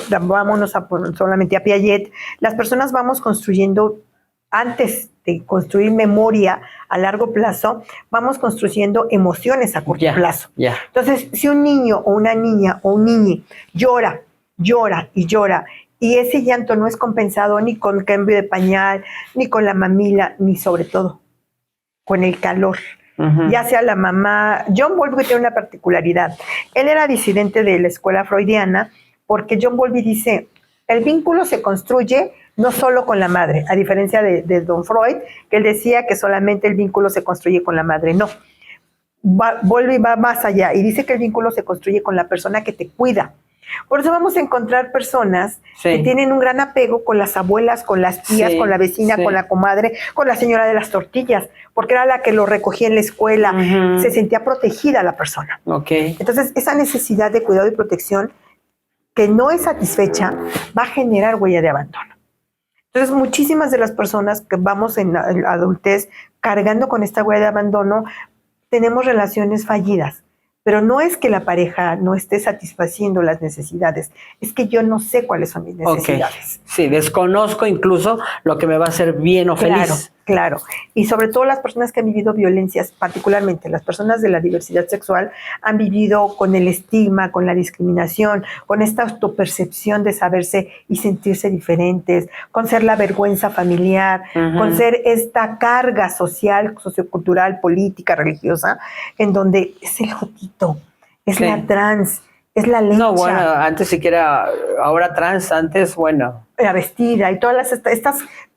vámonos solamente a Piaget, las personas vamos construyendo, antes de construir memoria a largo plazo, vamos construyendo emociones a corto plazo. Entonces, si un niño o una niña o un niño llora y ese llanto no es compensado ni con cambio de pañal, ni con la mamila, ni sobre todo con el calor. Ya sea la mamá. John Bowlby tiene una particularidad. Él era disidente de la escuela freudiana porque John Bowlby dice, el vínculo se construye no solo con la madre, a diferencia de Don Freud, que él decía que solamente el vínculo se construye con la madre. No, Bowlby va más allá y dice que el vínculo se construye con la persona que te cuida. Por eso vamos a encontrar personas que tienen un gran apego con las abuelas, con las tías, con la vecina, con la comadre, con la señora de las tortillas, porque era la que lo recogía en la escuela, se sentía protegida la persona. Okay. Entonces, esa necesidad de cuidado y protección que no es satisfecha va a generar huella de abandono. Entonces, muchísimas de las personas que vamos en la adultez cargando con esta huella de abandono, tenemos relaciones fallidas. Pero no es que la pareja no esté satisfaciendo las necesidades, es que yo no sé cuáles son mis necesidades. Okay. Sí, desconozco incluso lo que me va a hacer bien o feliz. Claro. Y sobre todo las personas que han vivido violencias, particularmente las personas de la diversidad sexual, han vivido con el estigma, con la discriminación, con esta autopercepción de saberse y sentirse diferentes, con ser la vergüenza familiar, con ser esta carga social, sociocultural, política, religiosa, en donde es el jotito, es la trans, es la lecha. No, bueno, antes siquiera, ahora trans, antes, bueno. La vestida y todas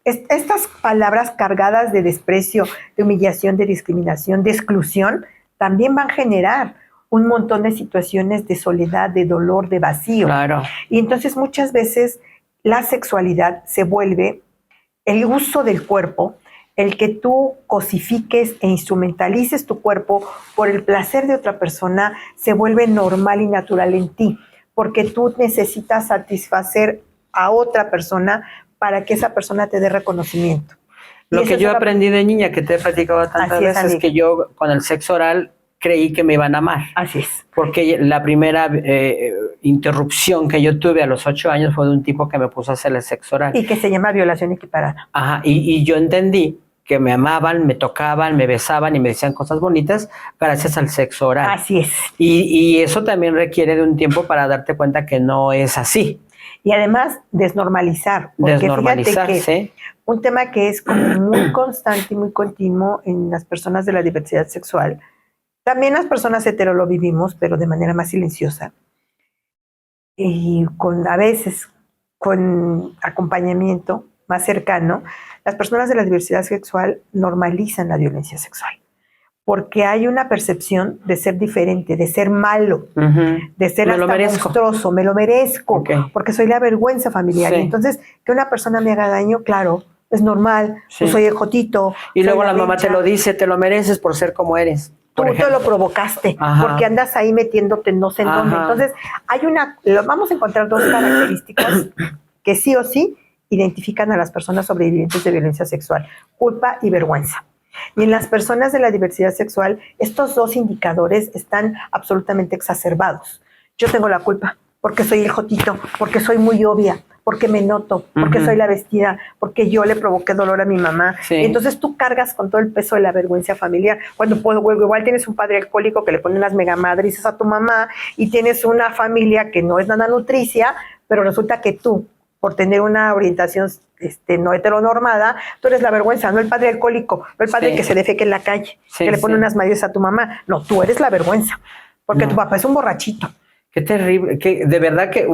estas palabras cargadas de desprecio, de humillación, de discriminación, de exclusión, también van a generar un montón de situaciones de soledad, de dolor, de vacío. Claro. Y entonces muchas veces la sexualidad se vuelve el uso del cuerpo, el que tú cosifiques e instrumentalices tu cuerpo por el placer de otra persona, se vuelve normal y natural en ti, porque tú necesitas satisfacer a otra persona para que esa persona te dé reconocimiento. Lo que yo aprendí de niña, que te he platicado tantas veces, que yo con el sexo oral creí que me iban a amar. Así es. Porque la primera interrupción que yo tuve a los 8 años fue de un tipo que me puso a hacer el sexo oral. Y que se llama violación equiparada. Ajá, y yo entendí que me amaban, me tocaban, me besaban y me decían cosas bonitas gracias al sexo oral. Así es. Y eso también requiere de un tiempo para darte cuenta que no es así. Y además desnormalizar. Porque desnormalizar, fíjate que sí. Un tema que es como muy constante y muy continuo en las personas de la diversidad sexual. También las personas hetero lo vivimos, pero de manera más silenciosa. Y a veces con acompañamiento más cercano, las personas de la diversidad sexual normalizan la violencia sexual. Porque hay una percepción de ser diferente, de ser malo, de ser hasta monstruoso, me lo merezco, porque soy la vergüenza familiar. Sí. Y entonces, que una persona me haga daño, claro, es normal, sí. Yo soy el jotito. Y luego la mamá te lo dice, te lo mereces por ser como eres. Tú te lo provocaste, porque andas ahí metiéndote no sé en dónde. Entonces, vamos a encontrar dos características que sí o sí identifican a las personas sobrevivientes de violencia sexual: culpa y vergüenza. Y en las personas de la diversidad sexual, estos dos indicadores están absolutamente exacerbados. Yo tengo la culpa porque soy el jotito, porque soy muy obvia, porque me noto, porque soy la vestida, porque yo le provoqué dolor a mi mamá. Sí. Y entonces tú cargas con todo el peso de la vergüenza familiar. Cuando igual tienes un padre alcohólico que le pone unas megamadrizas a tu mamá y tienes una familia que no es nada nutricia, pero resulta que tú, por tener una orientación no heteronormada, tú eres la vergüenza, no el padre alcohólico, no el padre que se defeque en la calle, que le pone unas madrizas a tu mamá. No, tú eres la vergüenza, porque tu papá es un borrachito. Qué terrible, de verdad que,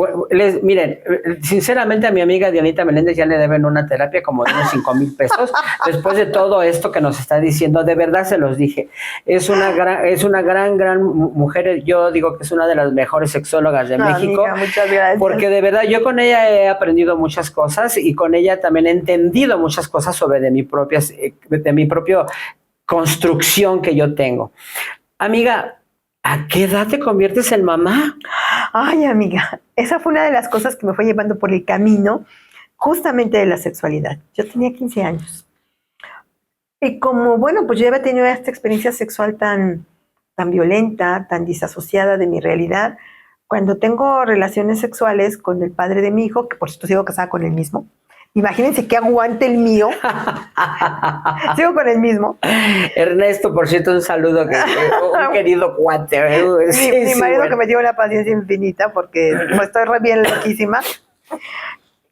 miren, sinceramente a mi amiga Dianita Meléndez ya le deben una terapia como de unos 5,000 pesos, después de todo esto que nos está diciendo. De verdad se los dije, es una gran mujer. Yo digo que es una de las mejores sexólogas de México, amiga, muchas gracias. Porque de verdad yo con ella he aprendido muchas cosas y con ella también he entendido muchas cosas sobre de mi propia construcción que yo tengo. Amiga, ¿a qué edad te conviertes en mamá? Ay, amiga, esa fue una de las cosas que me fue llevando por el camino justamente de la sexualidad. Yo tenía 15 años. Y como, pues yo había tenido esta experiencia sexual tan violenta, tan disasociada de mi realidad, cuando tengo relaciones sexuales con el padre de mi hijo, que por cierto sigo casada con el mismo. Imagínense qué aguante el mío. Sigo con el mismo. Ernesto, por cierto, un saludo, un querido cuate. Mi marido que me dio una paciencia infinita porque estoy re bien loquísima.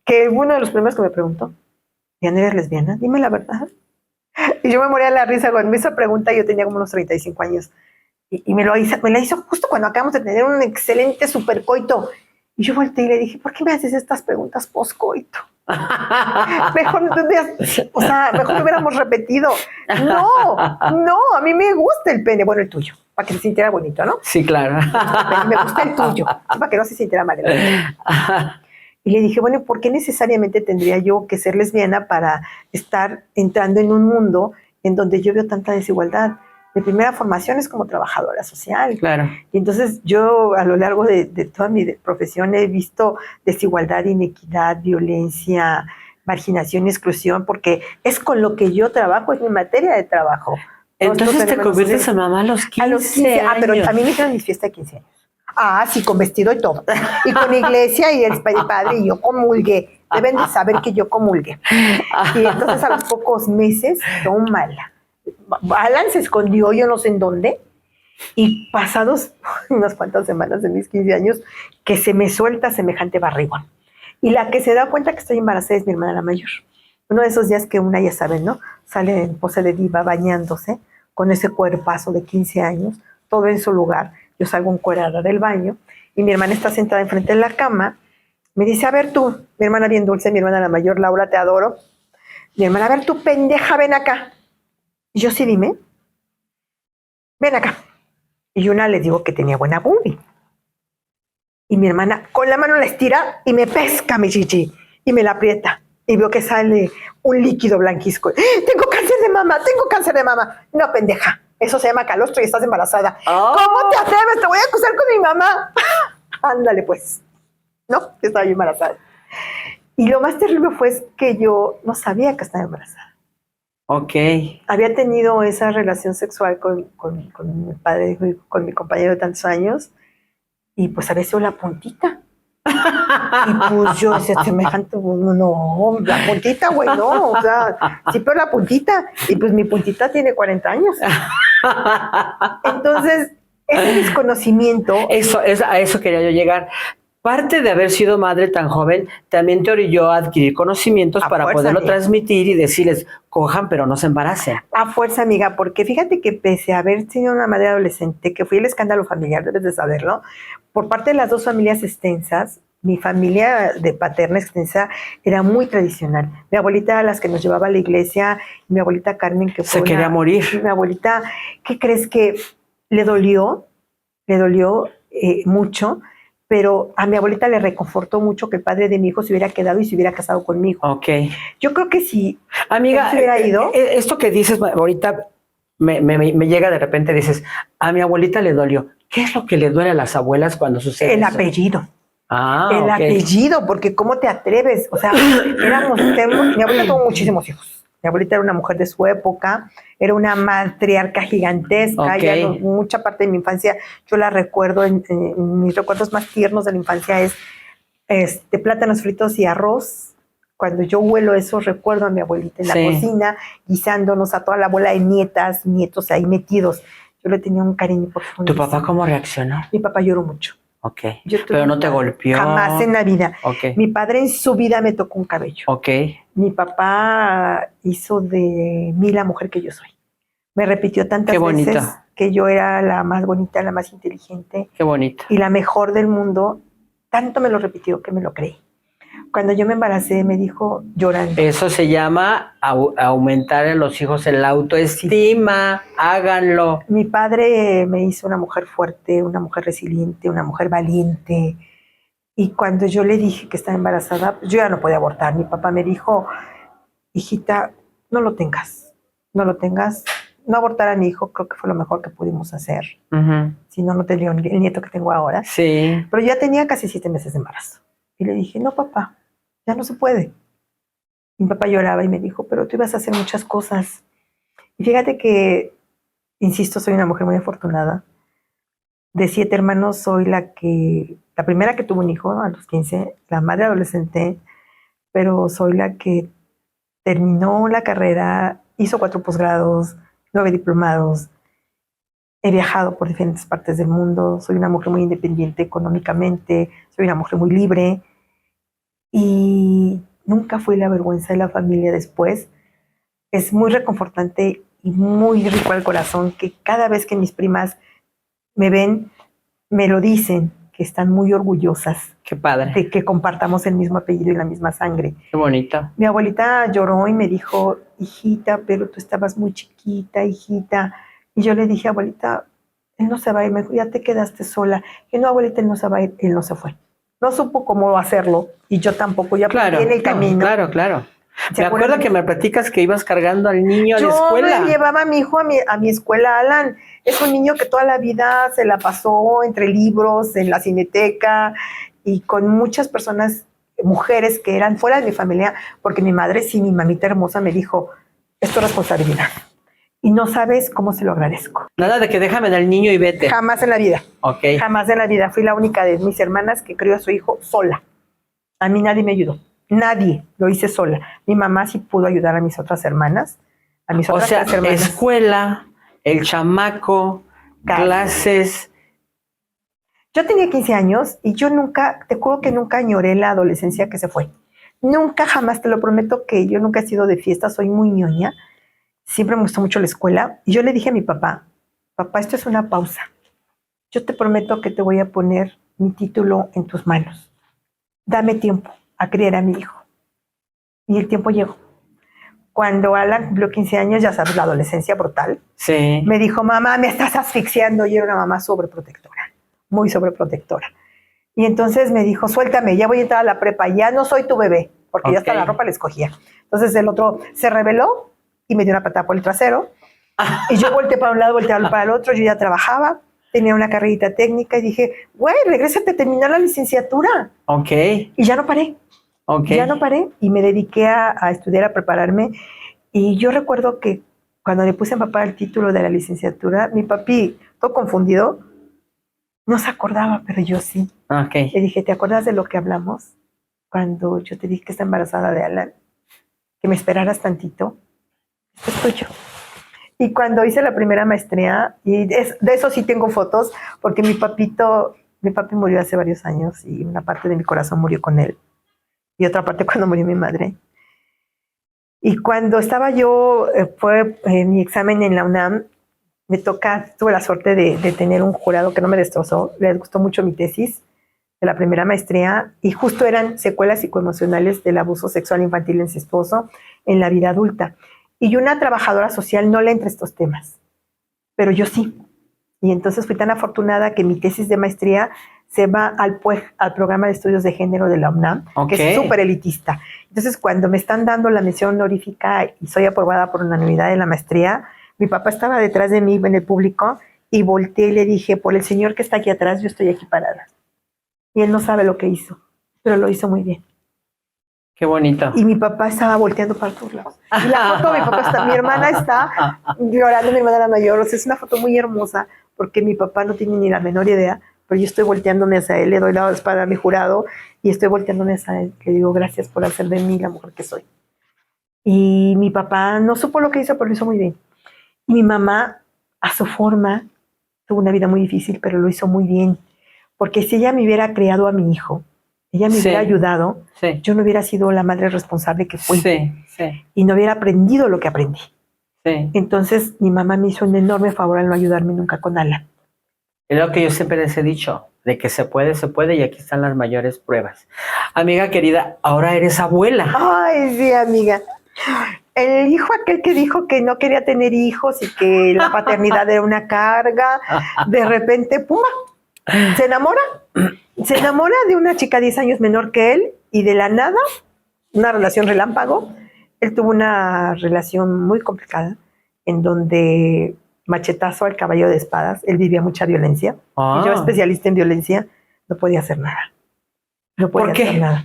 Que uno de los primeros que me preguntó: ¿Diana, eres lesbiana? Dime la verdad. Y yo me moría de la risa cuando me hizo pregunta. Yo tenía como unos 35 años. Y me la hizo justo cuando acabamos de tener un excelente supercoito. Y yo volteé y le dije: ¿por qué me haces estas preguntas post-coito? Mejor lo hubiéramos repetido. No, a mí me gusta el pene. Bueno, el tuyo, para que se sintiera bonito, ¿no? Sí, claro. Me gusta el tuyo, para que no se sintiera mal. Y le dije: bueno, ¿por qué necesariamente tendría yo que ser lesbiana para estar entrando en un mundo en donde yo veo tanta desigualdad, Mi primera formación es como trabajadora social. Claro. Y entonces yo a lo largo de toda mi profesión he visto desigualdad, inequidad, violencia, marginación y exclusión, porque es con lo que yo trabajo, es mi materia de trabajo. Entonces te conviertes en mamá a los 15 a los 15 años. Pero a mí me hicieron mi fiesta de 15 años. Sí, con vestido y todo. Y con iglesia y el padre, y yo comulgué. Deben de saber que yo comulgué. Y entonces a los pocos meses, tómala. Alan se escondió, yo no sé en dónde, y pasados unas cuantas semanas de mis 15 años, que se me suelta semejante barrigón. Y la que se da cuenta que estoy embarazada es mi hermana la mayor. Uno de esos días que una, ya saben, ¿no? Sale en pose de diva bañándose, con ese cuerpazo de 15 años, todo en su lugar. Yo salgo encuerada del baño, y mi hermana está sentada enfrente de la cama. Me dice, a ver tú, mi hermana bien dulce, mi hermana la mayor, Laura, te adoro. Mi hermana, a ver tú, pendeja, ven acá. Y yo, sí, dime. Ven acá. Y una le digo que tenía buena boobie. Y mi hermana con la mano la estira y me pesca mi chichi y me la aprieta. Y veo que sale un líquido blanquisco. Tengo cáncer de mama, tengo cáncer de mama. No, pendeja. Eso se llama calostro y estás embarazada. ¿Cómo te atreves? Te voy a acusar con mi mamá. Ándale, pues. No, yo estaba yo embarazada. Y lo más terrible fue que yo no sabía que estaba embarazada. Ok. Había tenido esa relación sexual con mi padre, con mi compañero de tantos años, y pues había sido la puntita. Y pues yo decía, semejante, no, la puntita, güey, no, o sea, sí, pero la puntita. Y pues mi puntita tiene 40 años. Entonces, ese desconocimiento. A eso quería yo llegar. Parte de haber sido madre tan joven también te orilló a adquirir conocimientos para poderlo transmitir y decirles, cojan, pero no se embaracen. A fuerza, amiga, porque fíjate que pese a haber sido una madre adolescente, que fui el escándalo familiar, debes de saberlo, por parte de las dos familias extensas, mi familia de paterna extensa era muy tradicional. Mi abuelita era las que nos llevaba a la iglesia, y mi abuelita Carmen, que fue quería morir. Mi abuelita, ¿qué crees que le dolió? Le dolió mucho, pero a mi abuelita le reconfortó mucho que el padre de mi hijo se hubiera quedado y se hubiera casado conmigo. Ok. Yo creo que si amiga, se hubiera ido... Esto que dices ahorita me llega de repente, dices, a mi abuelita le dolió. ¿Qué es lo que le duele a las abuelas cuando sucede El eso? apellido. El apellido, porque ¿cómo te atreves? O sea, mi abuelita tuvo muchísimos hijos. Mi abuelita era una mujer de su época, era una matriarca gigantesca. Ya mucha parte de mi infancia, yo la recuerdo, en mis recuerdos más tiernos de la infancia es de plátanos fritos y arroz. Cuando yo huelo eso, recuerdo a mi abuelita en la cocina, guisándonos a toda la bola de nietos ahí metidos. Yo le tenía un cariño profundo. ¿Tu papá cómo reaccionó? Mi papá lloró mucho. Ok, pero no te golpeó. Jamás en la vida. Okay. Mi padre en su vida me tocó un cabello. Ok. Mi papá hizo de mí la mujer que yo soy. Me repitió tantas veces que yo era la más bonita, la más inteligente. Qué bonita. Y la mejor del mundo. Tanto me lo repitió que me lo creí. Cuando yo me embaracé, me dijo llorando. Eso se llama aumentar en los hijos la autoestima. Háganlo. Mi padre me hizo una mujer fuerte, una mujer resiliente, una mujer valiente. Y cuando yo le dije que estaba embarazada, yo ya no podía abortar. Mi papá me dijo, hijita, no lo tengas. No abortar a mi hijo, creo que fue lo mejor que pudimos hacer. Si no, no tendría el nieto que tengo ahora. Sí. Pero ya tenía casi 7 meses de embarazo. Y le dije, no, papá, ya no se puede. Mi papá lloraba y me dijo, pero tú ibas a hacer muchas cosas. Y fíjate que, insisto, soy una mujer muy afortunada. De 7 hermanos, soy la primera que tuvo un hijo a los 15, la madre adolescente, pero soy la que terminó la carrera, hizo 4 posgrados, 9 diplomados. He viajado por diferentes partes del mundo, soy una mujer muy independiente económicamente, soy una mujer muy libre y nunca fui la vergüenza de la familia después. Es muy reconfortante y muy rico al corazón que cada vez que mis primas me ven, me lo dicen, que están muy orgullosas. Qué padre. De que compartamos el mismo apellido y la misma sangre. Qué bonito. Mi abuelita lloró y me dijo, hijita, pero tú estabas muy chiquita, hijita. Y yo le dije, abuelita, él no se va a ir, me dijo, ya te quedaste sola. Y no, abuelita, él no se va a ir, él no se fue. No supo cómo hacerlo y yo tampoco, ya perdí en el camino. Claro. Me acuerdo que me platicas que ibas cargando al niño a la escuela. Yo me llevaba a mi hijo a mi escuela, Alan. Es un niño que toda la vida se la pasó entre libros, en la cineteca y con muchas personas, mujeres que eran fuera de mi familia, porque mi madre, sí, mi mamita hermosa me dijo, es tu responsabilidad. Y no sabes cómo se lo agradezco. Nada de que déjame del niño y vete. Jamás en la vida. Ok. Jamás en la vida. Fui la única de mis hermanas que crió a su hijo sola. A mí nadie me ayudó. Nadie. Lo hice sola. Mi mamá sí pudo ayudar a mis otras hermanas. A mis otras tres hermanas. Escuela, el chamaco, clases. Yo tenía 15 años y yo nunca, te juro que nunca añoré la adolescencia que se fue. Nunca, jamás, te lo prometo que yo nunca he sido de fiesta, soy muy ñoña. Siempre me gustó mucho la escuela. Y yo le dije a mi papá, papá, esto es una pausa. Yo te prometo que te voy a poner mi título en tus manos. Dame tiempo a criar a mi hijo. Y el tiempo llegó. Cuando Alan cumplió 15 años, ya sabes, la adolescencia brutal. Sí. Me dijo, mamá, me estás asfixiando. Y era una mamá sobreprotectora, muy sobreprotectora. Y entonces me dijo, suéltame, ya voy a entrar a la prepa, ya no soy tu bebé, porque ya hasta la ropa le escogía. Entonces el otro se rebeló y me dio una patada por el trasero. Y yo volteé para un lado, volteé para el otro. Yo ya trabajaba, tenía una carrerita técnica y dije, güey, regrésate a terminar la licenciatura. Ok. Y ya no paré. Okay. Ya no paré y me dediqué a estudiar, a prepararme. Y yo recuerdo que cuando le puse a papá el título de la licenciatura, mi papi, todo confundido, no se acordaba, pero yo sí. Okay. Le dije, ¿te acuerdas de lo que hablamos cuando yo te dije que está embarazada de Alan? Que me esperaras tantito. Esto es tuyo. Y cuando hice la primera maestría, y de eso sí tengo fotos, porque mi papi murió hace varios años y una parte de mi corazón murió con él. Y otra parte cuando murió mi madre. Y cuando estaba yo, fue mi examen en la UNAM, tuve la suerte de tener un jurado que no me destrozó, les gustó mucho mi tesis de la primera maestría, y justo eran secuelas psicoemocionales del abuso sexual infantil incestuoso en la vida adulta. Y una trabajadora social no le entra estos temas, pero yo sí. Y entonces fui tan afortunada que mi tesis de maestría se va al programa de estudios de género de la UNAM, que es súper elitista. Entonces, cuando me están dando la mención honorífica y soy aprobada por unanimidad de la maestría, mi papá estaba detrás de mí en el público y volteé y le dije, por el señor que está aquí atrás, yo estoy aquí parada. Y él no sabe lo que hizo, pero lo hizo muy bien. Qué bonito. Y mi papá estaba volteando para todos lados. Y la foto de mi papá está, mi hermana está llorando, mi hermana la mayor. O sea, es una foto muy hermosa porque mi papá no tiene ni la menor idea, pero yo estoy volteándome hacia él, le doy la espalda a mi jurado y estoy volteándome hacia él. Le digo, gracias por hacer de mí la mujer que soy. Y mi papá no supo lo que hizo, pero lo hizo muy bien. Y mi mamá, a su forma, tuvo una vida muy difícil, pero lo hizo muy bien. Porque si ella me hubiera criado a mi hijo, ella me hubiera ayudado, yo no hubiera sido la madre responsable que fui. Y no hubiera aprendido lo que aprendí. Entonces, mi mamá me hizo un enorme favor al no ayudarme nunca con Alan. Es lo que yo siempre les he dicho, de que se puede, y aquí están las mayores pruebas. Amiga querida, ahora eres abuela. Ay, sí, amiga. El hijo aquel que dijo que no quería tener hijos y que la paternidad era una carga, de repente, ¡puma!, se enamora de una chica 10 años menor que él y de la nada, una relación relámpago. Él tuvo una relación muy complicada en donde machetazo al caballo de espadas, él vivía mucha violencia. Y yo, especialista en violencia, no podía hacer nada. No podía hacer nada.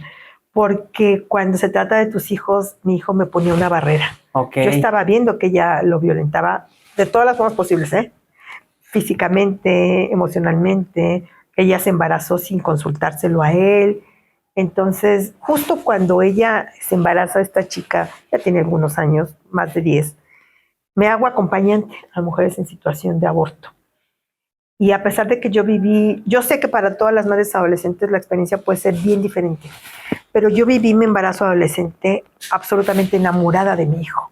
Porque cuando se trata de tus hijos, mi hijo me ponía una barrera. Yo estaba viendo que ella lo violentaba de todas las formas posibles, físicamente, emocionalmente. Ella se embarazó sin consultárselo a él. Entonces, justo cuando ella se embaraza, esta chica, ya tiene algunos años, más de 10, me hago acompañante a mujeres en situación de aborto. Y a pesar de que yo sé que para todas las madres adolescentes la experiencia puede ser bien diferente, pero yo viví mi embarazo adolescente absolutamente enamorada de mi hijo.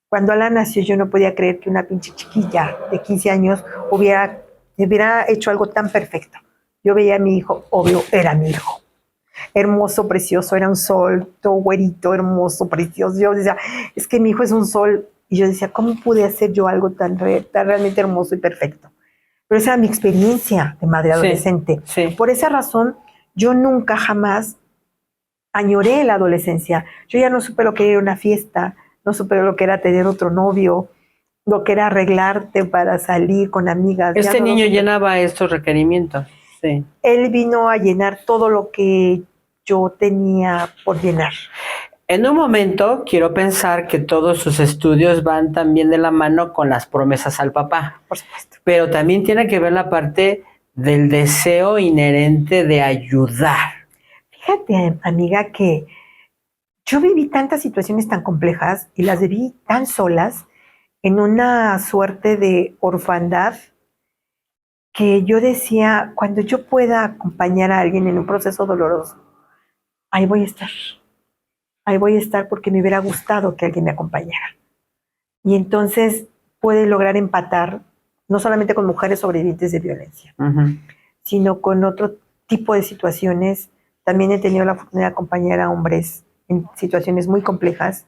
Cuando Alan nació, yo no podía creer que una pinche chiquilla de 15 años hubiera hecho algo tan perfecto. Yo veía a mi hijo, obvio, era mi hijo. Hermoso, precioso, era un sol, todo güerito, hermoso, precioso. Yo decía, es que mi hijo es un sol. Y yo decía, ¿cómo pude hacer yo algo tan realmente hermoso y perfecto? Pero esa era mi experiencia de madre adolescente. Por esa razón, yo nunca jamás añoré la adolescencia. Yo ya no supe lo que era una fiesta, no supe lo que era tener otro novio, lo que era arreglarte para salir con amigas. Este niño llenaba estos requerimientos. Sí. Él vino a llenar todo lo que yo tenía por llenar. En un momento quiero pensar que todos sus estudios van también de la mano con las promesas al papá. Por supuesto. Pero también tiene que ver la parte del deseo inherente de ayudar. Fíjate, amiga, que yo viví tantas situaciones tan complejas y las viví tan solas en una suerte de orfandad que yo decía, cuando yo pueda acompañar a alguien en un proceso doloroso, ahí voy a estar. Ahí voy a estar porque me hubiera gustado que alguien me acompañara. Y entonces puede lograr empatar no solamente con mujeres sobrevivientes de violencia, sino con otro tipo de situaciones. También he tenido la oportunidad de acompañar a hombres en situaciones muy complejas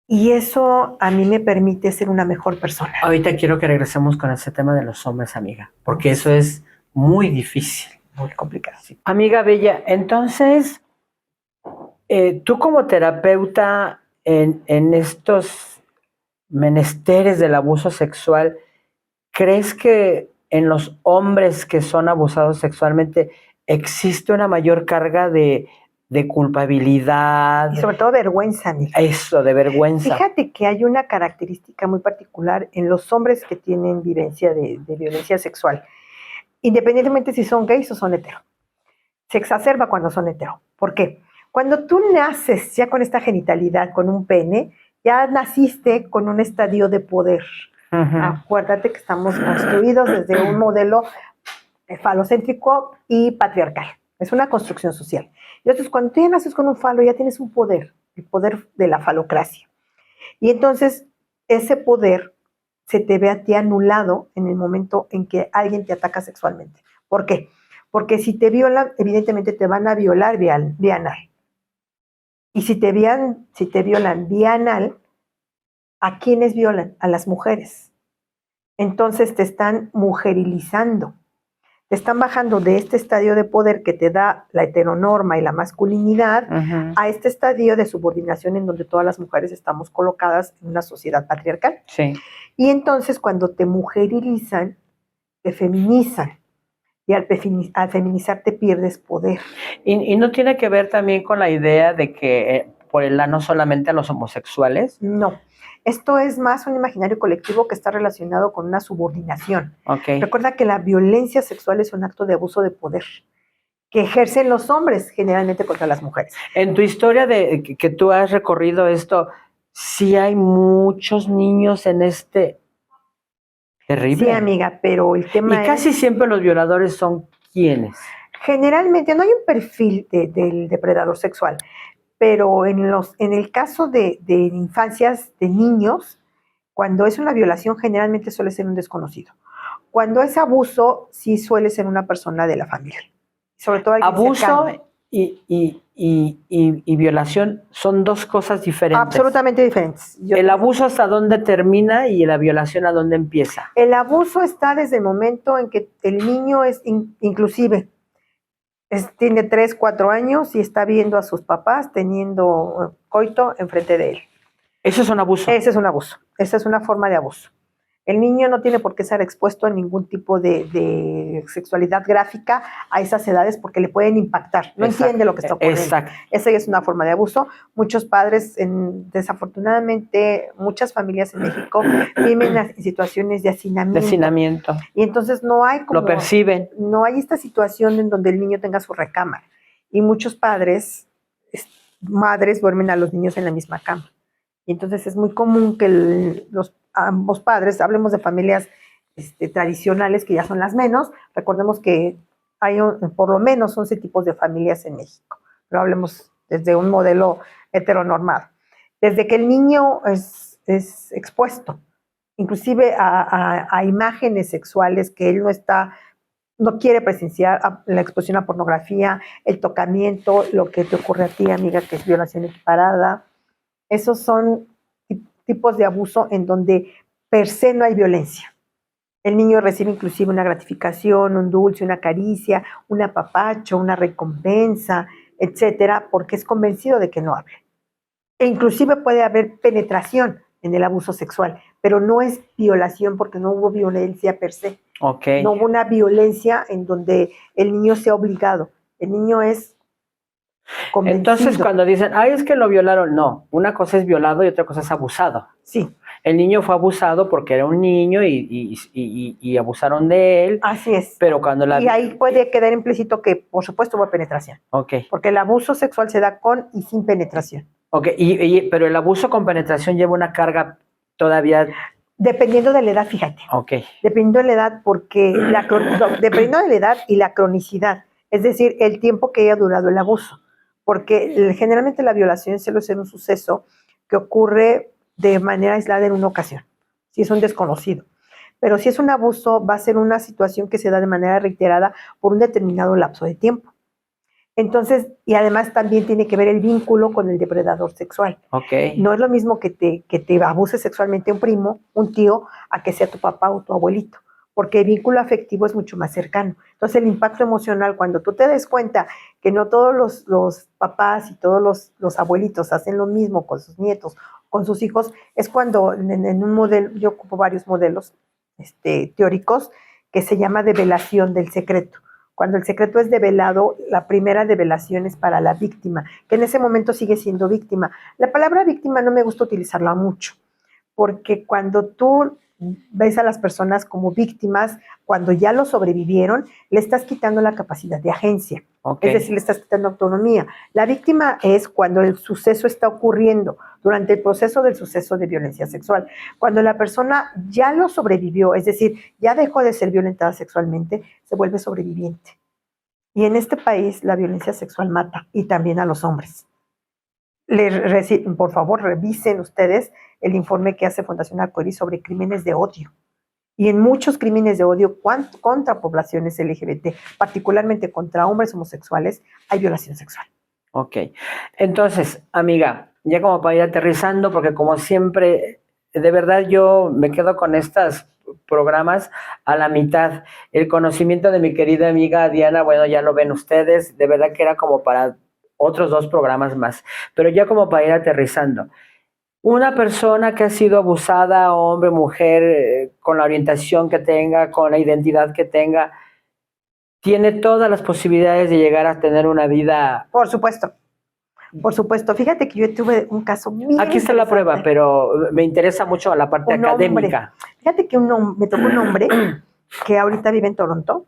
y eso a mí me permite ser una mejor persona. Ahorita quiero que regresemos con ese tema de los hombres, amiga, porque eso es muy difícil. Muy complicado. Sí. Amiga Bella, entonces, tú como terapeuta en estos menesteres del abuso sexual, ¿crees que en los hombres que son abusados sexualmente existe una mayor carga de culpabilidad? Y sobre todo vergüenza, amiga. Eso, de vergüenza. Fíjate que hay una característica muy particular en los hombres que tienen vivencia de violencia sexual, independientemente si son gays o son hetero. Se exacerba cuando son hetero. ¿Por qué? Cuando tú naces ya con esta genitalidad, con un pene, ya naciste con un estadio de poder. Acuérdate que estamos construidos desde un modelo falocéntrico y patriarcal. Es una construcción social. Entonces, cuando tú ya naces con un falo, ya tienes un poder, el poder de la falocracia. Y entonces, ese poder se te ve a ti anulado en el momento en que alguien te ataca sexualmente. ¿Por qué? Porque si te violan, evidentemente te van a violar vía anal. Y si te violan vía anal, ¿a quiénes violan? A las mujeres. Entonces te están mujerilizando. Te están bajando de este estadio de poder que te da la heteronorma y la masculinidad a este estadio de subordinación en donde todas las mujeres estamos colocadas en una sociedad patriarcal. Sí. Y entonces cuando te mujerilizan, te feminizan. Y al feminizarte pierdes poder. ¿Y no tiene que ver también con la idea de que por el ano solamente a los homosexuales? No. Esto es más un imaginario colectivo que está relacionado con una subordinación. Okay. Recuerda que la violencia sexual es un acto de abuso de poder que ejercen los hombres generalmente contra las mujeres. En tu historia de que tú has recorrido esto, sí hay muchos niños en este terrible. Sí, amiga, pero el tema y casi siempre los violadores son ¿quiénes? Generalmente no hay un perfil del depredador sexual, pero en el caso de infancias, de niños, cuando es una violación generalmente suele ser un desconocido. Cuando es abuso, sí suele ser una persona de la familia. Sobre todo alguien abuso cercano. y violación son dos cosas diferentes. Absolutamente diferentes. El abuso hasta dónde termina y la violación a dónde empieza. El abuso está desde el momento en que el niño es inclusive tiene 3, 4 años y está viendo a sus papás teniendo coito enfrente de él. Eso es un abuso. Ese es un abuso. Esa es una forma de abuso. El niño no tiene por qué ser expuesto a ningún tipo de sexualidad gráfica a esas edades porque le pueden impactar. No entiende lo que está ocurriendo. Exacto. Esa es una forma de abuso. Muchos padres, desafortunadamente, muchas familias en México viven en situaciones de hacinamiento. Y entonces no hay como... Lo perciben. No hay esta situación en donde el niño tenga su recámara. Y muchos padres, madres, duermen a los niños en la misma cama. Y entonces es muy común que ambos padres, hablemos de familias tradicionales, que ya son las menos, recordemos que hay por lo menos 11 tipos de familias en México, pero hablemos desde un modelo heteronormado. Desde que el niño es expuesto, inclusive a imágenes sexuales que él no quiere presenciar, la exposición a pornografía, el tocamiento, lo que te ocurre a ti, amiga, que es violación equiparada. Esos son tipos de abuso en donde per se no hay violencia. El niño recibe inclusive una gratificación, un dulce, una caricia, un apapacho, una recompensa. etcétera, porque es convencido de que no hable. E inclusive puede haber penetración en el abuso sexual, pero no es violación porque no hubo violencia per se. Okay. No hubo una violencia en donde el niño sea obligado. El niño es convencido. Entonces, cuando dicen, ay, es que lo violaron, no. Una cosa es violado y otra cosa es abusado. Sí. El niño fue abusado porque era un niño y abusaron de él. Así es. Pero cuando y ahí puede quedar implícito que, por supuesto, hubo penetración. Okay. Porque el abuso sexual se da con y sin penetración. Okay. Pero el abuso con penetración lleva una carga todavía. Dependiendo de la edad, fíjate. Okay. Dependiendo de la edad, porque dependiendo de la edad y la cronicidad, es decir, el tiempo que haya durado el abuso. Porque generalmente la violación suele ser un suceso que ocurre de manera aislada en una ocasión, si es un desconocido. Pero si es un abuso, va a ser una situación que se da de manera reiterada por un determinado lapso de tiempo. Entonces, y además también tiene que ver el vínculo con el depredador sexual. Okay. No es lo mismo que te abuse sexualmente un primo, un tío, a que sea tu papá o tu abuelito, porque el vínculo afectivo es mucho más cercano. Entonces, el impacto emocional, cuando tú te des cuenta que no todos los papás y todos los abuelitos hacen lo mismo con sus nietos, con sus hijos, es cuando en un modelo, yo ocupo varios modelos teóricos, que se llama develación del secreto. Cuando el secreto es develado, la primera develación es para la víctima, que en ese momento sigue siendo víctima. La palabra víctima no me gusta utilizarla mucho, porque cuando tú ves a las personas como víctimas, cuando ya lo sobrevivieron, le estás quitando la capacidad de agencia. Okay. Es decir, le estás quitando autonomía. La víctima es cuando el suceso está ocurriendo, durante el proceso del suceso de violencia sexual. Cuando la persona ya lo sobrevivió, es decir, ya dejó de ser violentada sexualmente, se vuelve sobreviviente. Y en este país la violencia sexual mata, y también a los hombres. Por favor, revisen ustedes el informe que hace Fundación Arcoíris sobre crímenes de odio. Y en muchos crímenes de odio contra poblaciones LGBT, particularmente contra hombres homosexuales, hay violación sexual. Ok. Entonces, amiga, ya como para ir aterrizando, porque como siempre, de verdad yo me quedo con estos programas a la mitad. El conocimiento de mi querida amiga Diana, bueno, ya lo ven ustedes, de verdad que era como para otros 2 programas más. Pero ya como para ir aterrizando. Una persona que ha sido abusada, hombre, mujer, con la orientación que tenga, con la identidad que tenga, tiene todas las posibilidades de llegar a tener una vida. Por supuesto. Por supuesto. Fíjate que yo tuve un caso bien Aquí está la prueba, pero me interesa mucho la parte académica. Fíjate que me tocó un hombre que ahorita vive en Toronto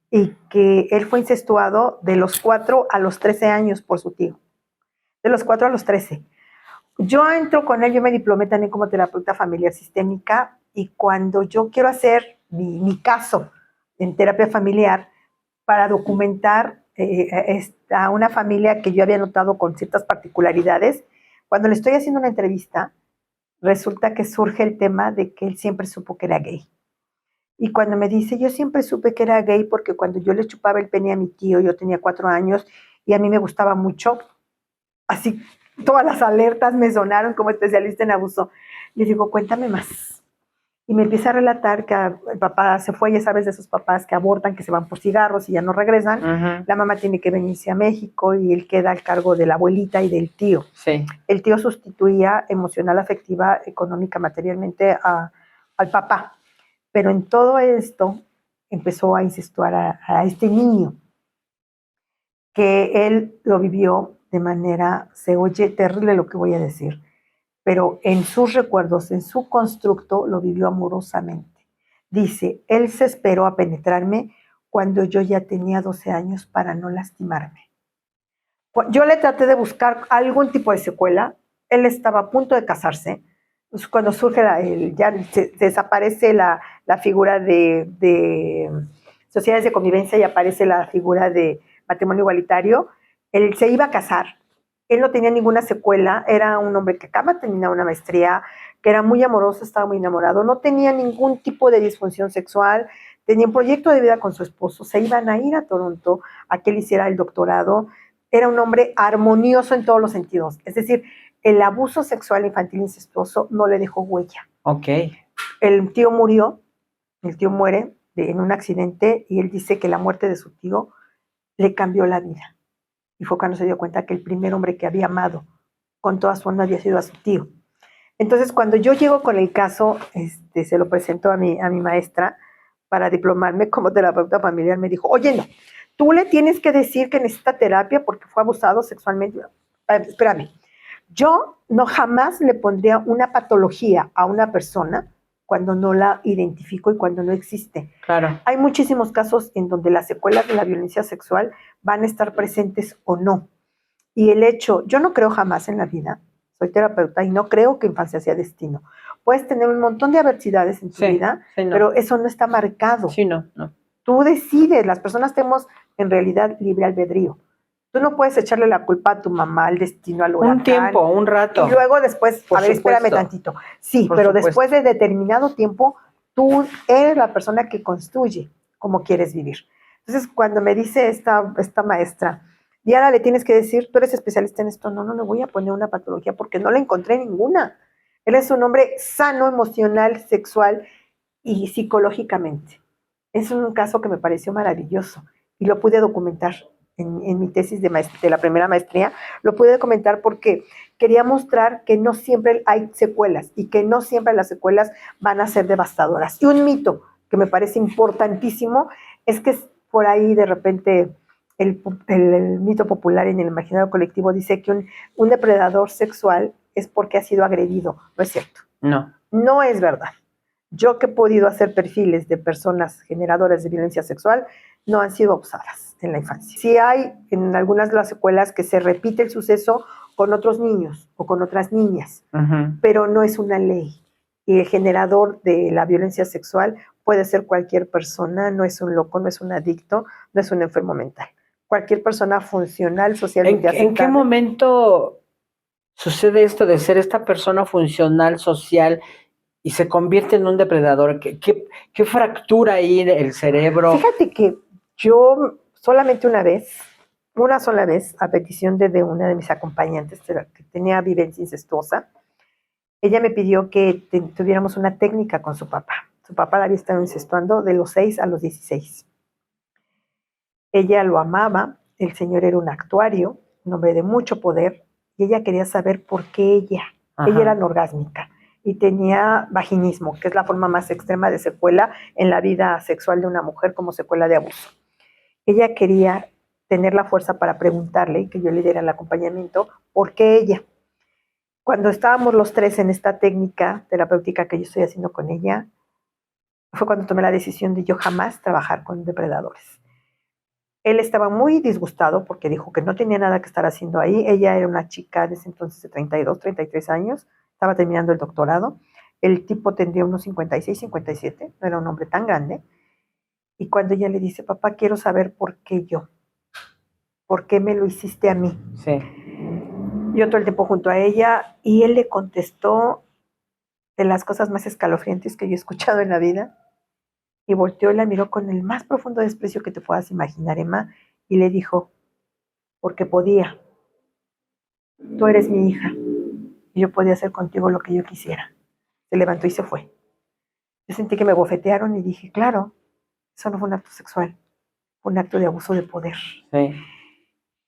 y que él fue incestuado de los 4 a los 13 años por su tío. De los 4 a los 13. Yo entro con él, yo me diplomé también como terapeuta familiar sistémica, y cuando yo quiero hacer mi caso en terapia familiar para documentar a una familia que yo había notado con ciertas particularidades, cuando le estoy haciendo una entrevista, resulta que surge el tema de que él siempre supo que era gay. Y cuando me dice, yo siempre supe que era gay porque cuando yo le chupaba el pene a mi tío, yo tenía 4 años y a mí me gustaba mucho, así todas las alertas me sonaron como especialista en abuso. Le digo, cuéntame más. Y me empieza a relatar que el papá se fue, ya sabes, de esos papás que abortan, que se van por cigarros y ya no regresan. Uh-huh. La mamá tiene que venirse a México y él queda al cargo de la abuelita y del tío. Sí. El tío sustituía emocional, afectiva, económica, materialmente al papá. Pero en todo esto empezó a incestuar a este niño, que él lo vivió de manera, se oye terrible lo que voy a decir, pero en sus recuerdos, en su constructo, lo vivió amorosamente. Dice, él se esperó a penetrarme cuando yo ya tenía 12 años para no lastimarme. Yo le traté de buscar algún tipo de secuela, él estaba a punto de casarse, pues cuando surge, ya se desaparece la figura de sociedades de convivencia y aparece la figura de matrimonio igualitario, él se iba a casar. Él no tenía ninguna secuela, era un hombre que acaba de terminar una maestría, que era muy amoroso, estaba muy enamorado, no tenía ningún tipo de disfunción sexual, tenía un proyecto de vida con su esposo, se iban a ir a Toronto a que él hiciera el doctorado, era un hombre armonioso en todos los sentidos, es decir, el abuso sexual infantil incestuoso no le dejó huella. Ok. El tío muere en un accidente y él dice que la muerte de su tío le cambió la vida. Y fue cuando se dio cuenta que el primer hombre que había amado con toda su alma había sido a su tío. Entonces, cuando yo llego con el caso, se lo presento a mi maestra para diplomarme como terapeuta familiar. Me dijo, oye, no, tú le tienes que decir que necesita terapia porque fue abusado sexualmente. Espérame, yo no jamás le pondría una patología a una persona cuando no la identifico y cuando no existe. Claro. Hay muchísimos casos en donde las secuelas de la violencia sexual van a estar presentes o no. Y el hecho, yo no creo jamás en la vida, soy terapeuta y no creo que infancia sea destino. Puedes tener un montón de adversidades en tu vida, no. pero eso no está marcado. Sí, no. Tú decides, las personas tenemos en realidad libre albedrío. Tú no puedes echarle la culpa a tu mamá, al destino, al huracán. Un tiempo, un rato. Y luego después, Por a ver, supuesto. espérame tantito. Sí, Por pero supuesto. después de determinado tiempo, tú eres la persona que construye cómo quieres vivir. Entonces, cuando me dice esta maestra, Diana, le tienes que decir, tú eres especialista en esto, no le voy a poner una patología porque no le encontré ninguna. Él es un hombre sano, emocional, sexual y psicológicamente. Es un caso que me pareció maravilloso y lo pude documentar en mi tesis de la primera maestría. Lo pude documentar porque quería mostrar que no siempre hay secuelas y que no siempre las secuelas van a ser devastadoras. Y un mito que me parece importantísimo es que por ahí de repente el mito popular en el imaginario colectivo dice que un depredador sexual es porque ha sido agredido. No es cierto. No es verdad. Yo que he podido hacer perfiles de personas generadoras de violencia sexual, no han sido abusadas en la infancia. Sí hay en algunas de las secuelas que se repite el suceso con otros niños o con otras niñas, pero no es una ley. Y el generador de la violencia sexual puede ser cualquier persona, no es un loco, no es un adicto, no es un enfermo mental. Cualquier persona funcional, socialmente aceptable. ¿En qué momento sucede esto de ser esta persona funcional, social, y se convierte en un depredador? ¿Qué fractura ahí el cerebro? Fíjate que yo solamente una sola vez, a petición de una de mis acompañantes que tenía vivencia incestuosa, ella me pidió que tuviéramos una técnica con su papá. Su papá la había estado incestuando de los 6 a los 16. Ella lo amaba, el señor era un actuario, un hombre de mucho poder, y ella quería saber por qué ella era anorgásmica y tenía vaginismo, que es la forma más extrema de secuela en la vida sexual de una mujer como secuela de abuso. Ella quería tener la fuerza para preguntarle, y que yo le diera el acompañamiento, ¿por qué ella? Cuando estábamos los tres en esta técnica terapéutica que yo estoy haciendo con ella, fue cuando tomé la decisión de yo jamás trabajar con depredadores. Él estaba muy disgustado porque dijo que no tenía nada que estar haciendo ahí. Ella era una chica de ese entonces de 32, 33 años, estaba terminando el doctorado. El tipo tendría unos 56, 57, no era un hombre tan grande. Y cuando ella le dice, papá, quiero saber por qué yo, por qué me lo hiciste a mí. Sí. Yo todo el tiempo junto a ella y él le contestó de las cosas más escalofriantes que yo he escuchado en la vida. Y volteó y la miró con el más profundo desprecio que te puedas imaginar, Emma, y le dijo, porque podía. Tú eres mi hija y yo podía hacer contigo lo que yo quisiera. Se levantó y se fue. Yo sentí que me bofetearon y dije, claro, eso no fue un acto sexual, fue un acto de abuso de poder. Sí.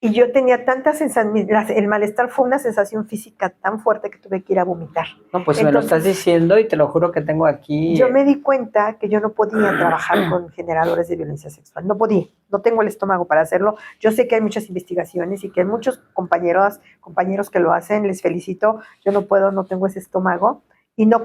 Y yo tenía tanta sensación, el malestar fue una sensación física tan fuerte que tuve que ir a vomitar. No, pues me lo estás diciendo y te lo juro que tengo aquí. Yo me di cuenta que yo no podía trabajar con generadores de violencia sexual. No podía, no tengo el estómago para hacerlo. Yo sé que hay muchas investigaciones y que hay muchos compañeros que lo hacen, les felicito. Yo no puedo, no tengo ese estómago. Y no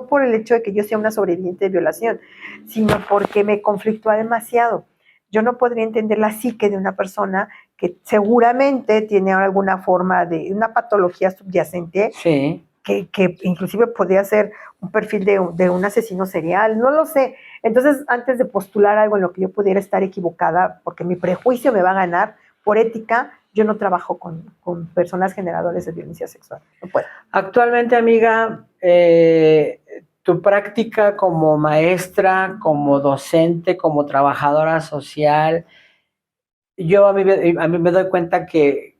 por el hecho de que yo sea una sobreviviente de violación, sino porque me conflictúa demasiado. Yo no podría entender la psique de una persona que seguramente tiene alguna forma de una patología subyacente, sí, que inclusive podría ser un perfil de un asesino serial, no lo sé. Entonces, antes de postular algo en lo que yo pudiera estar equivocada, porque mi prejuicio me va a ganar, por ética, yo no trabajo con personas generadores de violencia sexual. No puedo. Actualmente, amiga, tu práctica como maestra, como docente, como trabajadora social, a mí me doy cuenta que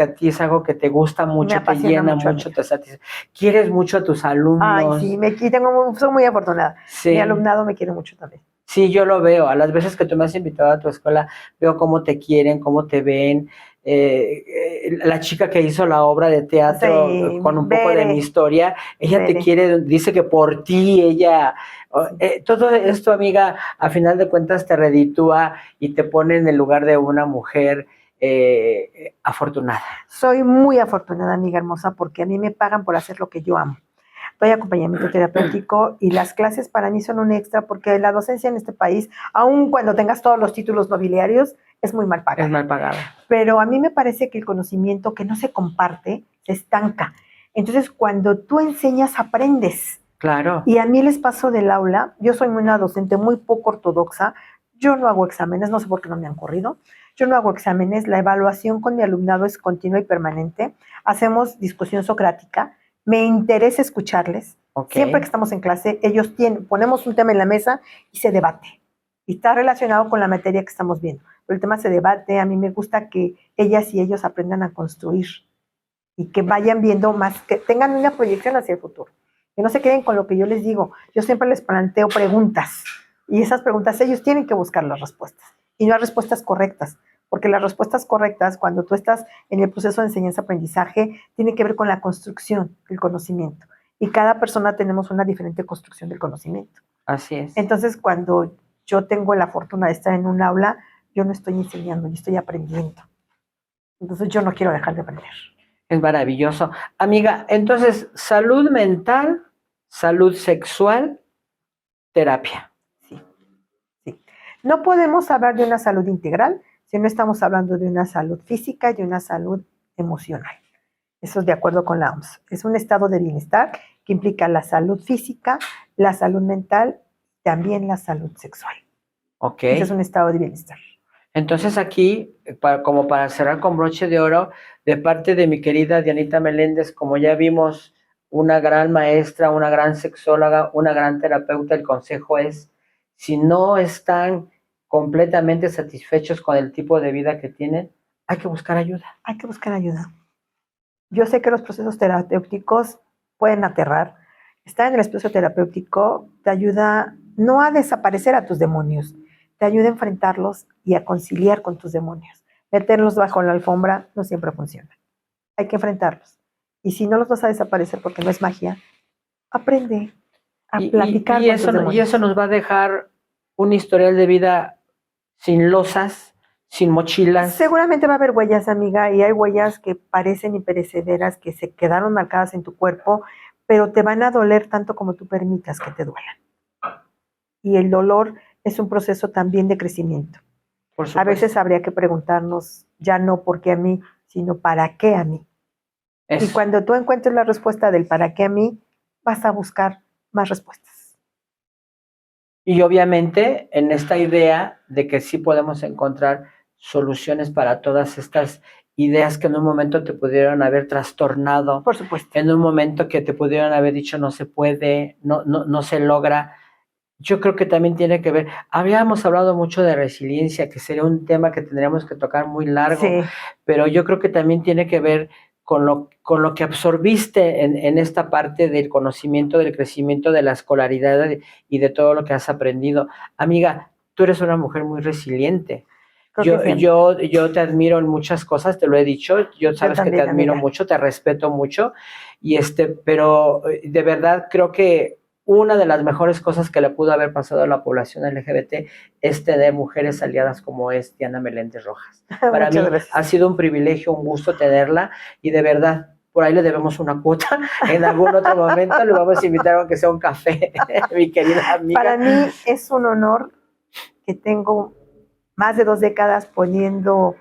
a ti es algo que te gusta mucho, te llena mucho, te satisface. Quieres mucho a tus alumnos. Ay, sí, soy muy afortunada. Sí. Mi alumnado me quiere mucho también. Sí, yo lo veo. A las veces que tú me has invitado a tu escuela, veo cómo te quieren, cómo te ven. La chica que hizo la obra de teatro Sí, con un poco de mi historia, ella te Bere. quiere, dice que por ti, ella... Sí. Todo esto, amiga, a final de cuentas te reditúa y te pone en el lugar de una mujer afortunada. Soy muy afortunada, amiga hermosa, porque a mí me pagan por hacer lo que yo amo. Doy acompañamiento terapéutico y las clases para mí son un extra porque la docencia en este país, aun cuando tengas todos los títulos nobiliarios, es muy mal Es pagada. mal pagada. Pero a mí me parece que el conocimiento que no se comparte se estanca. Entonces, cuando tú enseñas, aprendes. Claro. Y a mí les paso del aula, yo soy una docente muy poco ortodoxa, yo no hago exámenes, no sé por qué no me han corrido, yo no hago exámenes, la evaluación con mi alumnado es continua y permanente, hacemos discusión socrática, me interesa escucharles, Okay. Siempre que estamos en clase, ponemos un tema en la mesa y se debate, y está relacionado con la materia que estamos viendo, pero el tema se debate, a mí me gusta que ellas y ellos aprendan a construir, y que vayan viendo más, que tengan una proyección hacia el futuro. Que no se queden con lo que yo les digo. Yo siempre les planteo preguntas y esas preguntas ellos tienen que buscar las respuestas y no hay respuestas correctas, porque las respuestas correctas cuando tú estás en el proceso de enseñanza-aprendizaje tiene que ver con la construcción del conocimiento y cada persona tenemos una diferente construcción del conocimiento. Así es. Entonces, cuando yo tengo la fortuna de estar en un aula, yo no estoy enseñando, yo estoy aprendiendo. Entonces, yo no quiero dejar de aprender. Es maravilloso. Amiga, entonces, salud mental, salud sexual, terapia. Sí, sí. No podemos hablar de una salud integral si no estamos hablando de una salud física y de una salud emocional. Eso es de acuerdo con la OMS. Es un estado de bienestar que implica la salud física, la salud mental, también la salud sexual. Ok. Ese es un estado de bienestar. Entonces aquí, como para cerrar con broche de oro, de parte de mi querida Dianita Meléndez, como ya vimos, una gran maestra, una gran sexóloga, una gran terapeuta, el consejo es, si no están completamente satisfechos con el tipo de vida que tienen, hay que buscar ayuda. Hay que buscar ayuda. Yo sé que los procesos terapéuticos pueden aterrar. Estar en el espacio terapéutico te ayuda no a desaparecer a tus demonios, te ayuda a enfrentarlos y a conciliar con tus demonios. Meterlos bajo la alfombra no siempre funciona. Hay que enfrentarlos. Y si no los vas a desaparecer porque no es magia, aprende a platicar con tus demonios. Y eso nos va a dejar un historial de vida sin losas, sin mochilas. Seguramente va a haber huellas, amiga, y hay huellas que parecen imperecederas, que se quedaron marcadas en tu cuerpo, pero te van a doler tanto como tú permitas que te duelan. Y el dolor es un proceso también de crecimiento. Por supuesto. A veces habría que preguntarnos, ya no por qué a mí, sino para qué a mí. Eso. Y cuando tú encuentres la respuesta del para qué a mí, vas a buscar más respuestas. Y obviamente en esta idea de que sí podemos encontrar soluciones para todas estas ideas que en un momento te pudieron haber trastornado. Por supuesto. En un momento que te pudieron haber dicho no se puede, no se logra. Yo creo que también tiene que ver, habíamos hablado mucho de resiliencia, que sería un tema que tendríamos que tocar muy largo, sí. Pero yo creo que también tiene que ver con lo que absorbiste en esta parte del conocimiento, del crecimiento, de la escolaridad y de todo lo que has aprendido. Amiga, tú eres una mujer muy resiliente. Yo te admiro en muchas cosas, te lo he dicho, yo sabes también, que te admiro mucho, te respeto mucho, pero de verdad creo que una de las mejores cosas que le pudo haber pasado a la población LGBT es tener mujeres aliadas como es Diana Meléndez Rojas. Para mí gracias. Ha sido un privilegio, un gusto tenerla y de verdad, por ahí le debemos una cuota. En algún otro momento le vamos a invitar a que sea un café, mi querida amiga. Para mí es un honor que tengo más de 2 décadas pudiendo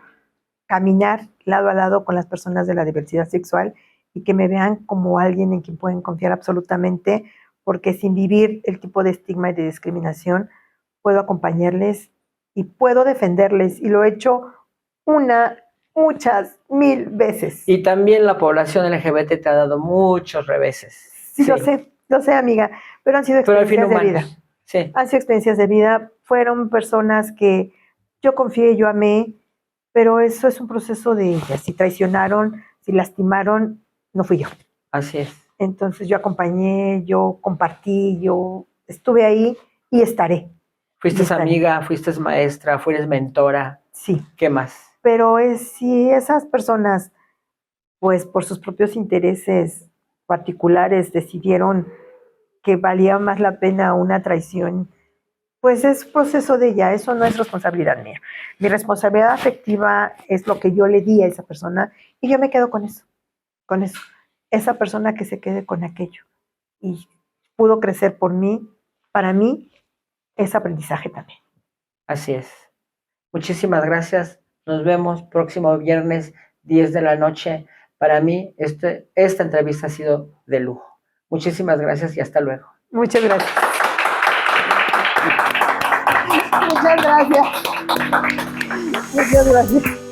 caminar lado a lado con las personas de la diversidad sexual y que me vean como alguien en quien pueden confiar absolutamente, porque sin vivir el tipo de estigma y de discriminación, puedo acompañarles y puedo defenderles, y lo he hecho muchas, 1000 veces. Y también la población LGBT te ha dado muchos reveses. Sí, lo sé, amiga, pero han sido experiencias de vida. Sí. Han sido experiencias de vida, fueron personas que yo confié, yo amé, pero eso es un proceso de ellas. Si traicionaron, si lastimaron, no fui yo. Así es. Entonces yo acompañé, yo compartí, yo estuve ahí y estaré. Fuiste Está bien. amiga, fuiste maestra, fuiste mentora. Sí, ¿Qué más? pero si esas personas, pues por sus propios intereses particulares, decidieron que valía más la pena una traición, pues es proceso de ella, eso no es responsabilidad mía. Mi responsabilidad afectiva es lo que yo le di a esa persona y yo me quedo con eso, con eso. Esa persona que se quede con aquello y pudo crecer por mí, para mí es aprendizaje también. Así es. Muchísimas gracias. Nos vemos próximo viernes, 10 de la noche. Para mí, esta entrevista ha sido de lujo. Muchísimas gracias y hasta luego. Muchas gracias. Muchas gracias. Muchas gracias.